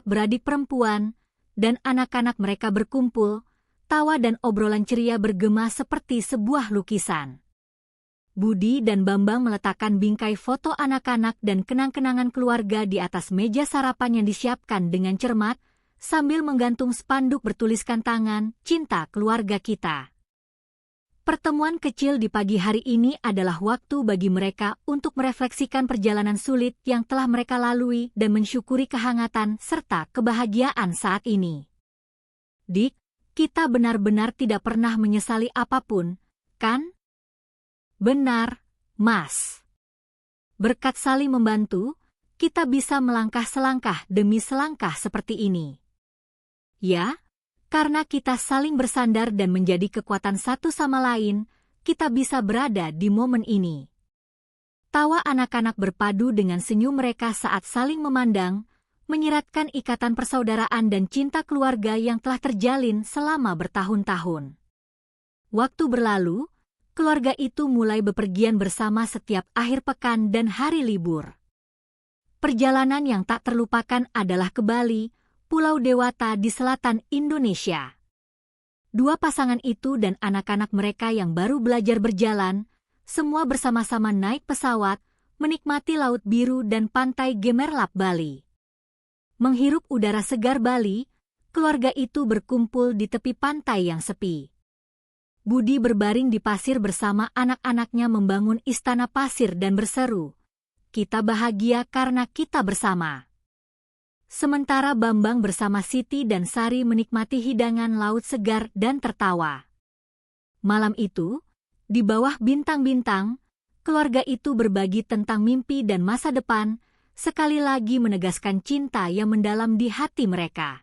beradik perempuan, dan anak-anak mereka berkumpul, tawa dan obrolan ceria bergema seperti sebuah lukisan. Budi dan Bambang meletakkan bingkai foto anak-anak dan kenang-kenangan keluarga di atas meja sarapan yang disiapkan dengan cermat, sambil menggantung spanduk bertuliskan tangan, "Cinta keluarga kita." Pertemuan kecil di pagi hari ini adalah waktu bagi mereka untuk merefleksikan perjalanan sulit yang telah mereka lalui dan mensyukuri kehangatan serta kebahagiaan saat ini. "Dik, kita benar-benar tidak pernah menyesali apapun, kan?" "Benar, Mas. Berkat saling membantu, kita bisa melangkah selangkah demi selangkah seperti ini. Ya, karena kita saling bersandar dan menjadi kekuatan satu sama lain, kita bisa berada di momen ini." Tawa anak-anak berpadu dengan senyum mereka saat saling memandang, menyiratkan ikatan persaudaraan dan cinta keluarga yang telah terjalin selama bertahun-tahun. Waktu berlalu, keluarga itu mulai bepergian bersama setiap akhir pekan dan hari libur. Perjalanan yang tak terlupakan adalah ke Bali, Pulau Dewata di selatan Indonesia. Dua pasangan itu dan anak-anak mereka yang baru belajar berjalan, semua bersama-sama naik pesawat, menikmati laut biru dan pantai gemerlap Bali. Menghirup udara segar Bali, keluarga itu berkumpul di tepi pantai yang sepi. Budi berbaring di pasir bersama anak-anaknya membangun istana pasir dan berseru, "Kita bahagia karena kita bersama." Sementara Bambang bersama Siti dan Sari menikmati hidangan laut segar dan tertawa. Malam itu, di bawah bintang-bintang, keluarga itu berbagi tentang mimpi dan masa depan, sekali lagi menegaskan cinta yang mendalam di hati mereka.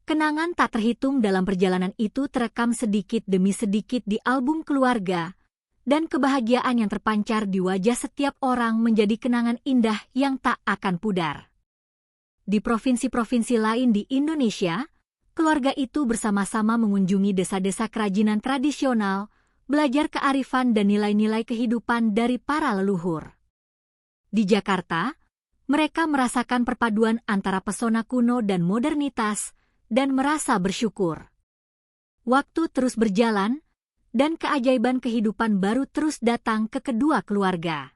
Kenangan tak terhitung dalam perjalanan itu terekam sedikit demi sedikit di album keluarga, dan kebahagiaan yang terpancar di wajah setiap orang menjadi kenangan indah yang tak akan pudar. Di provinsi-provinsi lain di Indonesia, keluarga itu bersama-sama mengunjungi desa-desa kerajinan tradisional, belajar kearifan dan nilai-nilai kehidupan dari para leluhur. Di Jakarta, mereka merasakan perpaduan antara pesona kuno dan modernitas, dan merasa bersyukur. Waktu terus berjalan, dan keajaiban kehidupan baru terus datang ke kedua keluarga.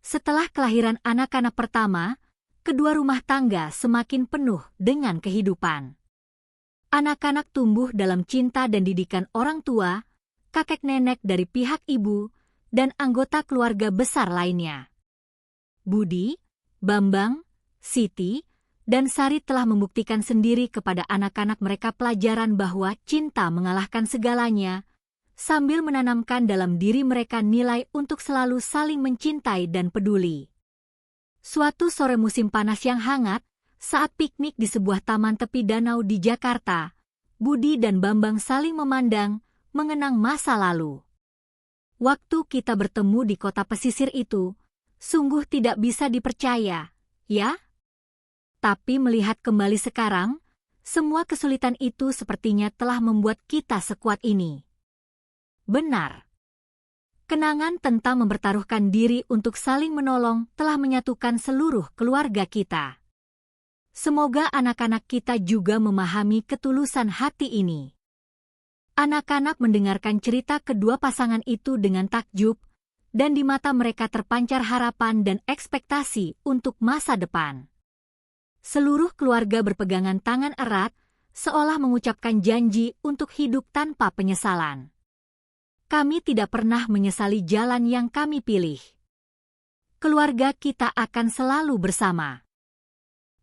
Setelah kelahiran anak-anak pertama, kedua rumah tangga semakin penuh dengan kehidupan. Anak-anak tumbuh dalam cinta dan didikan orang tua, kakek nenek dari pihak ibu, dan anggota keluarga besar lainnya. Budi, Bambang, Siti, dan Sari telah membuktikan sendiri kepada anak-anak mereka pelajaran bahwa cinta mengalahkan segalanya, sambil menanamkan dalam diri mereka nilai untuk selalu saling mencintai dan peduli. Suatu sore musim panas yang hangat, saat piknik di sebuah taman tepi danau di Jakarta, Budi dan Bambang saling memandang, mengenang masa lalu. Waktu kita bertemu di kota pesisir itu, sungguh tidak bisa dipercaya, ya? Tapi melihat kembali sekarang, semua kesulitan itu sepertinya telah membuat kita sekuat ini. Benar. Kenangan tentang mempertaruhkan diri untuk saling menolong telah menyatukan seluruh keluarga kita. Semoga anak-anak kita juga memahami ketulusan hati ini. Anak-anak mendengarkan cerita kedua pasangan itu dengan takjub, dan di mata mereka terpancar harapan dan ekspektasi untuk masa depan. Seluruh keluarga berpegangan tangan erat, seolah mengucapkan janji untuk hidup tanpa penyesalan. Kami tidak pernah menyesali jalan yang kami pilih. Keluarga kita akan selalu bersama.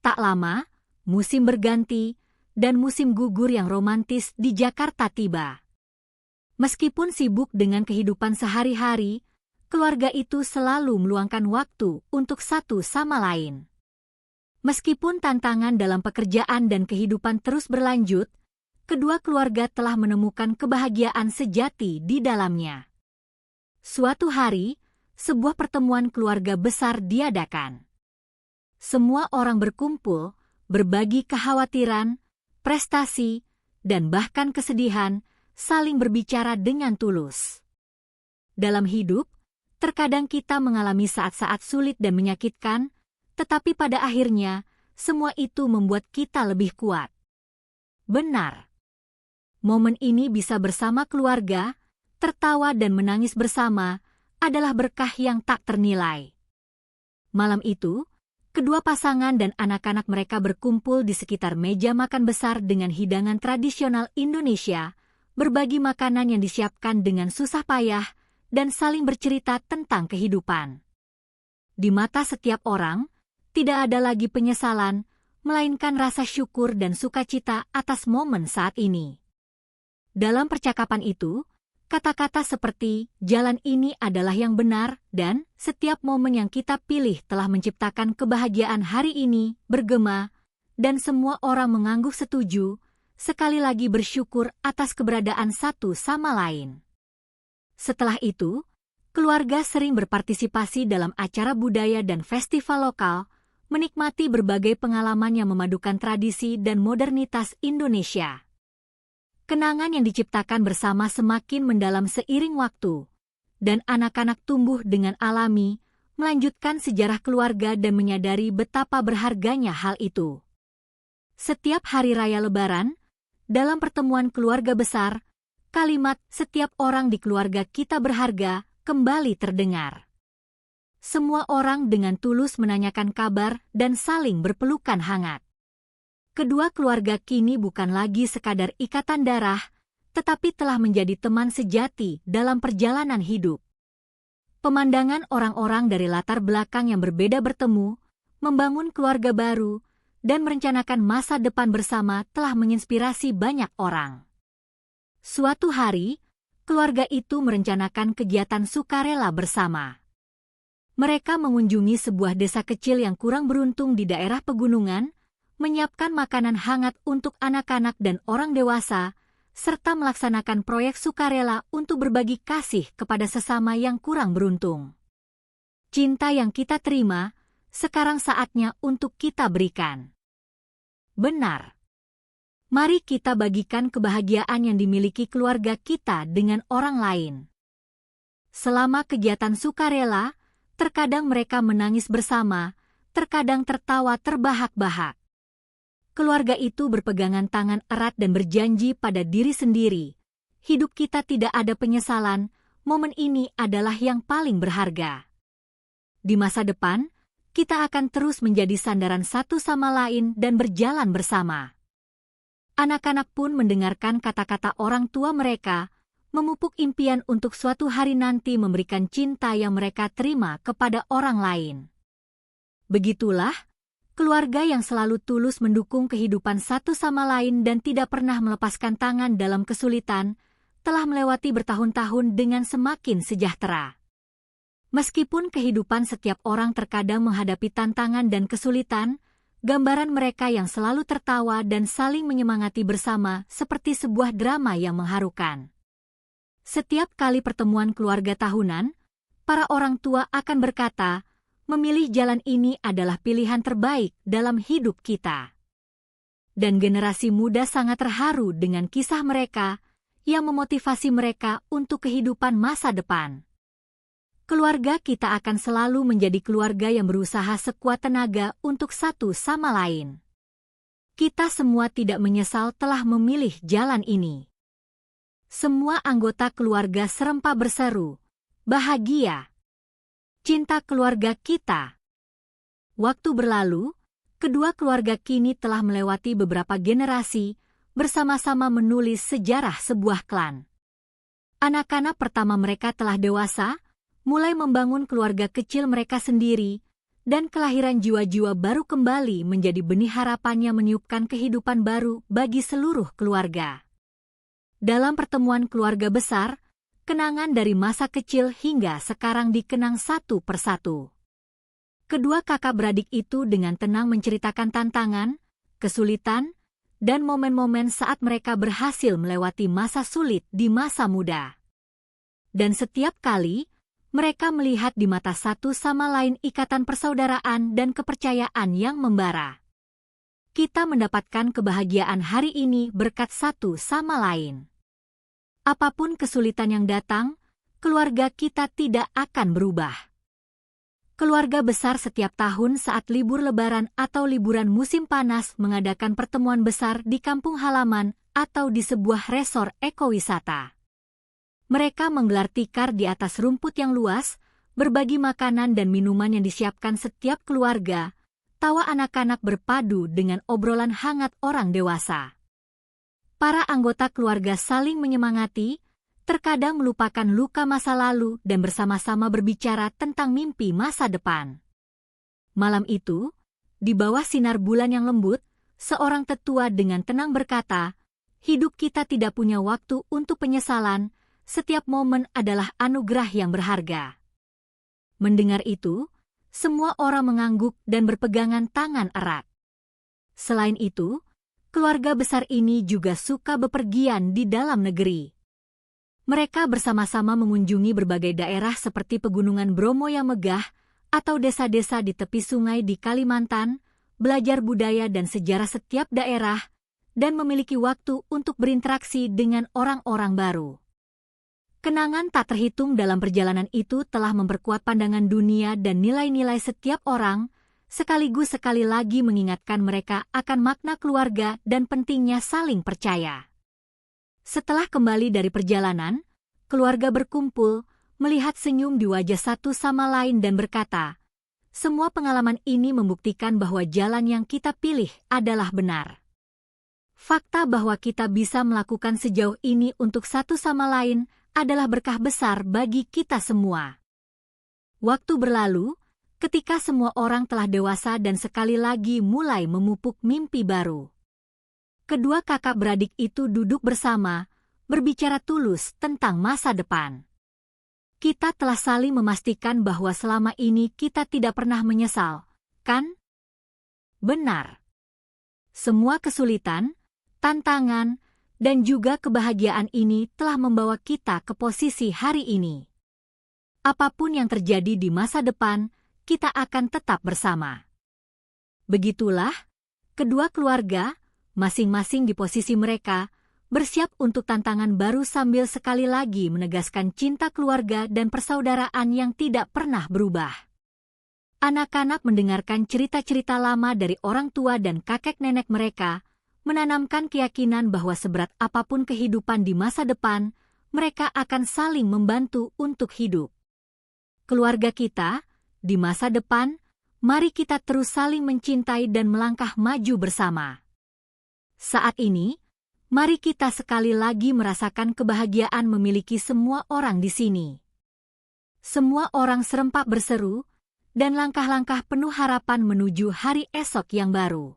Tak lama, musim berganti, dan musim gugur yang romantis di Jakarta tiba. Meskipun sibuk dengan kehidupan sehari-hari, keluarga itu selalu meluangkan waktu untuk satu sama lain. Meskipun tantangan dalam pekerjaan dan kehidupan terus berlanjut, kedua keluarga telah menemukan kebahagiaan sejati di dalamnya. Suatu hari, sebuah pertemuan keluarga besar diadakan. Semua orang berkumpul, berbagi kekhawatiran, prestasi, dan bahkan kesedihan, saling berbicara dengan tulus. Dalam hidup, terkadang kita mengalami saat-saat sulit dan menyakitkan, tetapi pada akhirnya, semua itu membuat kita lebih kuat. Benar. Momen ini bisa bersama keluarga, tertawa dan menangis bersama, adalah berkah yang tak ternilai. Malam itu, kedua pasangan dan anak-anak mereka berkumpul di sekitar meja makan besar dengan hidangan tradisional Indonesia, berbagi makanan yang disiapkan dengan susah payah, dan saling bercerita tentang kehidupan. Di mata setiap orang, tidak ada lagi penyesalan, melainkan rasa syukur dan sukacita atas momen saat ini. Dalam percakapan itu, kata-kata seperti "jalan ini adalah yang benar" dan "setiap momen yang kita pilih telah menciptakan kebahagiaan hari ini" bergema, dan semua orang mengangguk setuju, sekali lagi bersyukur atas keberadaan satu sama lain. Setelah itu, Keluarga sering berpartisipasi dalam acara budaya dan festival lokal, menikmati berbagai pengalaman yang memadukan tradisi dan modernitas Indonesia. Kenangan yang diciptakan bersama semakin mendalam seiring waktu, dan anak-anak tumbuh dengan alami, melanjutkan sejarah keluarga dan menyadari betapa berharganya hal itu. Setiap hari raya Lebaran, dalam pertemuan keluarga besar, kalimat "setiap orang di keluarga kita berharga" kembali terdengar. Semua orang dengan tulus menanyakan kabar dan saling berpelukan hangat. Kedua keluarga kini bukan lagi sekadar ikatan darah, tetapi telah menjadi teman sejati dalam perjalanan hidup. Pemandangan orang-orang dari latar belakang yang berbeda bertemu, membangun keluarga baru, dan merencanakan masa depan bersama telah menginspirasi banyak orang. Suatu hari, keluarga itu merencanakan kegiatan sukarela bersama. Mereka mengunjungi sebuah desa kecil yang kurang beruntung di daerah pegunungan, menyiapkan makanan hangat untuk anak-anak dan orang dewasa, serta melaksanakan proyek sukarela untuk berbagi kasih kepada sesama yang kurang beruntung. Cinta yang kita terima, sekarang saatnya untuk kita berikan. Benar. Mari kita bagikan kebahagiaan yang dimiliki keluarga kita dengan orang lain. Selama kegiatan sukarela, terkadang mereka menangis bersama, terkadang tertawa terbahak-bahak. Keluarga itu berpegangan tangan erat dan berjanji pada diri sendiri, hidup kita tidak ada penyesalan, momen ini adalah yang paling berharga. Di masa depan, kita akan terus menjadi sandaran satu sama lain dan berjalan bersama. Anak-anak pun mendengarkan kata-kata orang tua mereka, memupuk impian untuk suatu hari nanti memberikan cinta yang mereka terima kepada orang lain. Begitulah, keluarga yang selalu tulus mendukung kehidupan satu sama lain dan tidak pernah melepaskan tangan dalam kesulitan, telah melewati bertahun-tahun dengan semakin sejahtera. Meskipun kehidupan setiap orang terkadang menghadapi tantangan dan kesulitan, gambaran mereka yang selalu tertawa dan saling menyemangati bersama seperti sebuah drama yang mengharukan. Setiap kali pertemuan keluarga tahunan, para orang tua akan berkata, memilih jalan ini adalah pilihan terbaik dalam hidup kita. Dan generasi muda sangat terharu dengan kisah mereka yang memotivasi mereka untuk kehidupan masa depan. Keluarga kita akan selalu menjadi keluarga yang berusaha sekuat tenaga untuk satu sama lain. Kita semua tidak menyesal telah memilih jalan ini. Semua anggota keluarga serempak berseru, bahagia. Cinta keluarga kita. Waktu berlalu, kedua keluarga kini telah melewati beberapa generasi, bersama-sama menulis sejarah sebuah klan. Anak-anak pertama mereka telah dewasa, mulai membangun keluarga kecil mereka sendiri, dan kelahiran jiwa-jiwa baru kembali menjadi benih harapan yang meniupkan kehidupan baru bagi seluruh keluarga. Dalam pertemuan keluarga besar, kenangan dari masa kecil hingga sekarang dikenang satu persatu. Kedua kakak beradik itu dengan tenang menceritakan tantangan, kesulitan, dan momen-momen saat mereka berhasil melewati masa sulit di masa muda. Dan setiap kali, mereka melihat di mata satu sama lain ikatan persaudaraan dan kepercayaan yang membara. Kita mendapatkan kebahagiaan hari ini berkat satu sama lain. Apapun kesulitan yang datang, keluarga kita tidak akan berubah. Keluarga besar setiap tahun saat libur Lebaran atau liburan musim panas mengadakan pertemuan besar di kampung halaman atau di sebuah resor ekowisata. Mereka menggelar tikar di atas rumput yang luas, berbagi makanan dan minuman yang disiapkan setiap keluarga, tawa anak-anak berpadu dengan obrolan hangat orang dewasa. Para anggota keluarga saling menyemangati, terkadang melupakan luka masa lalu dan bersama-sama berbicara tentang mimpi masa depan. Malam itu, di bawah sinar bulan yang lembut, seorang tetua dengan tenang berkata, hidup kita tidak punya waktu untuk penyesalan, setiap momen adalah anugerah yang berharga. Mendengar itu, semua orang mengangguk dan berpegangan tangan erat. Selain itu, keluarga besar ini juga suka bepergian di dalam negeri. Mereka bersama-sama mengunjungi berbagai daerah seperti Pegunungan Bromo yang megah atau desa-desa di tepi sungai di Kalimantan, belajar budaya dan sejarah setiap daerah, dan memiliki waktu untuk berinteraksi dengan orang-orang baru. Kenangan tak terhitung dalam perjalanan itu telah memperkuat pandangan dunia dan nilai-nilai setiap orang, sekaligus sekali lagi mengingatkan mereka akan makna keluarga dan pentingnya saling percaya. Setelah kembali dari perjalanan, keluarga berkumpul, melihat senyum di wajah satu sama lain dan berkata, "Semua pengalaman ini membuktikan bahwa jalan yang kita pilih adalah benar." Fakta bahwa kita bisa melakukan sejauh ini untuk satu sama lain adalah berkah besar bagi kita semua. Waktu berlalu, ketika semua orang telah dewasa dan sekali lagi mulai memupuk mimpi baru. Kedua kakak beradik itu duduk bersama, berbicara tulus tentang masa depan. Kita telah saling memastikan bahwa selama ini kita tidak pernah menyesal, kan? Benar. Semua kesulitan, tantangan, dan juga kebahagiaan ini telah membawa kita ke posisi hari ini. Apapun yang terjadi di masa depan, kita akan tetap bersama. Begitulah, kedua keluarga, masing-masing di posisi mereka, bersiap untuk tantangan baru sambil sekali lagi menegaskan cinta keluarga dan persaudaraan yang tidak pernah berubah. Anak-anak mendengarkan cerita-cerita lama dari orang tua dan kakek nenek mereka, menanamkan keyakinan bahwa seberat apapun kehidupan di masa depan, mereka akan saling membantu untuk hidup. Keluarga kita, di masa depan, mari kita terus saling mencintai dan melangkah maju bersama. Saat ini, mari kita sekali lagi merasakan kebahagiaan memiliki semua orang di sini. Semua orang serempak berseru, dan langkah-langkah penuh harapan menuju hari esok yang baru.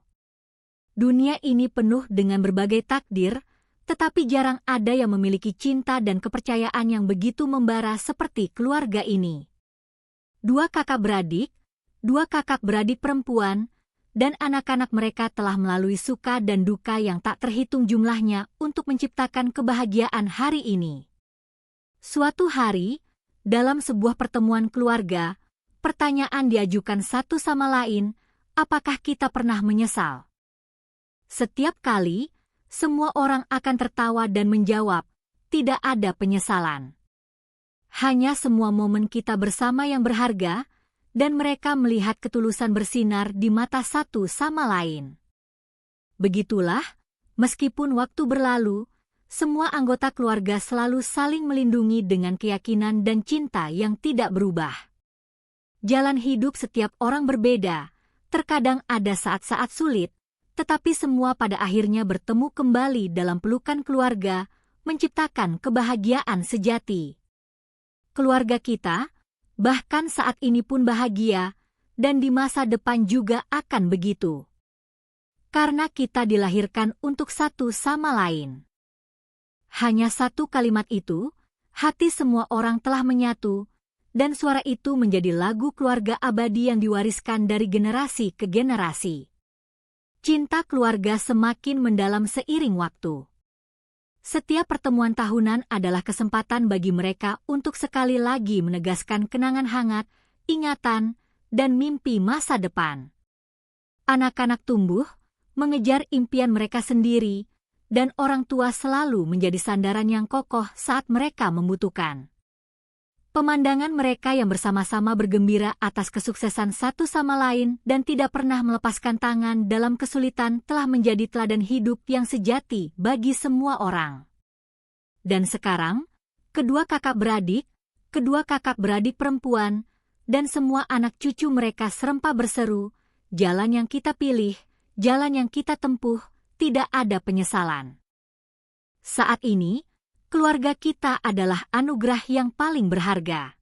Dunia ini penuh dengan berbagai takdir, tetapi jarang ada yang memiliki cinta dan kepercayaan yang begitu membara seperti keluarga ini. Dua kakak beradik perempuan, dan anak-anak mereka telah melalui suka dan duka yang tak terhitung jumlahnya untuk menciptakan kebahagiaan hari ini. Suatu hari, dalam sebuah pertemuan keluarga, pertanyaan diajukan satu sama lain, apakah kita pernah menyesal? Setiap kali, semua orang akan tertawa dan menjawab, tidak ada penyesalan. Hanya semua momen kita bersama yang berharga, dan mereka melihat ketulusan bersinar di mata satu sama lain. Begitulah, meskipun waktu berlalu, semua anggota keluarga selalu saling melindungi dengan keyakinan dan cinta yang tidak berubah. Jalan hidup setiap orang berbeda, terkadang ada saat-saat sulit, tetapi semua pada akhirnya bertemu kembali dalam pelukan keluarga, menciptakan kebahagiaan sejati. Keluarga kita, bahkan saat ini pun bahagia, dan di masa depan juga akan begitu. Karena kita dilahirkan untuk satu sama lain. Hanya satu kalimat itu, hati semua orang telah menyatu, dan suara itu menjadi lagu keluarga abadi yang diwariskan dari generasi ke generasi. Cinta keluarga semakin mendalam seiring waktu. Setiap pertemuan tahunan adalah kesempatan bagi mereka untuk sekali lagi menegaskan kenangan hangat, ingatan, dan mimpi masa depan. Anak-anak tumbuh, mengejar impian mereka sendiri, dan orang tua selalu menjadi sandaran yang kokoh saat mereka membutuhkan. Pemandangan mereka yang bersama-sama bergembira atas kesuksesan satu sama lain dan tidak pernah melepaskan tangan dalam kesulitan telah menjadi teladan hidup yang sejati bagi semua orang. Dan sekarang, kedua kakak beradik perempuan, dan semua anak cucu mereka serempak berseru, jalan yang kita pilih, jalan yang kita tempuh, tidak ada penyesalan. Saat ini, keluarga kita adalah anugerah yang paling berharga.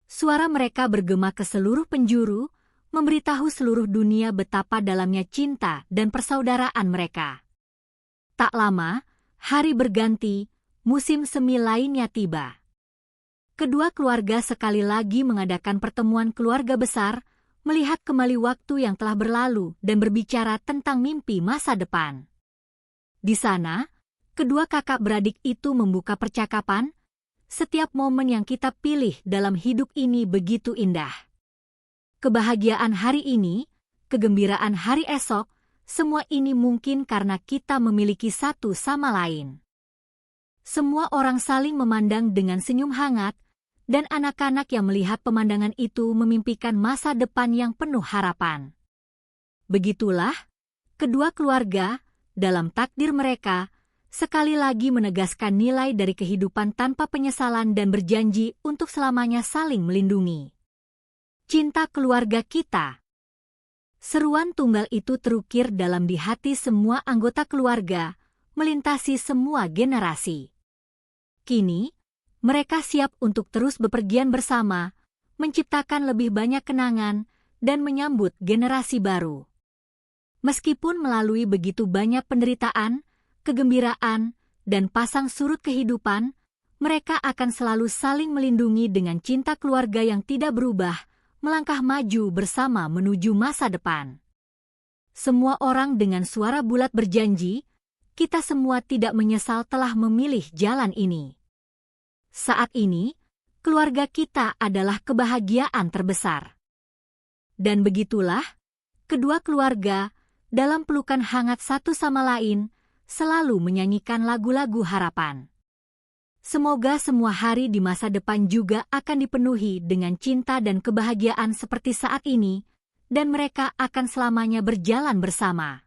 Suara mereka bergema ke seluruh penjuru, memberitahu seluruh dunia betapa dalamnya cinta dan persaudaraan mereka. Tak lama, hari berganti, musim semi lainnya tiba. Kedua keluarga sekali lagi mengadakan pertemuan keluarga besar, melihat kembali waktu yang telah berlalu dan berbicara tentang mimpi masa depan. Di sana, Kedua kakak beradik itu membuka percakapan. Setiap momen yang kita pilih dalam hidup ini begitu indah. Kebahagiaan hari ini, kegembiraan hari esok, semua ini mungkin karena kita memiliki satu sama lain. Semua orang saling memandang dengan senyum hangat, dan anak-anak yang melihat pemandangan itu memimpikan masa depan yang penuh harapan. Begitulah, kedua keluarga, dalam takdir mereka, sekali lagi menegaskan nilai dari kehidupan tanpa penyesalan dan berjanji untuk selamanya saling melindungi. Cinta keluarga kita. Seruan tunggal itu terukir dalam di hati semua anggota keluarga, melintasi semua generasi. Kini, mereka siap untuk terus bepergian bersama, menciptakan lebih banyak kenangan, dan menyambut generasi baru. Meskipun melalui begitu banyak penderitaan, kegembiraan, dan pasang surut kehidupan, mereka akan selalu saling melindungi dengan cinta keluarga yang tidak berubah, melangkah maju bersama menuju masa depan. Semua orang dengan suara bulat berjanji, kita semua tidak menyesal telah memilih jalan ini. Saat ini, keluarga kita adalah kebahagiaan terbesar. Dan begitulah, kedua keluarga, dalam pelukan hangat satu sama lain, selalu menyanyikan lagu-lagu harapan. Semoga semua hari di masa depan juga akan dipenuhi dengan cinta dan kebahagiaan seperti saat ini, dan mereka akan selamanya berjalan bersama.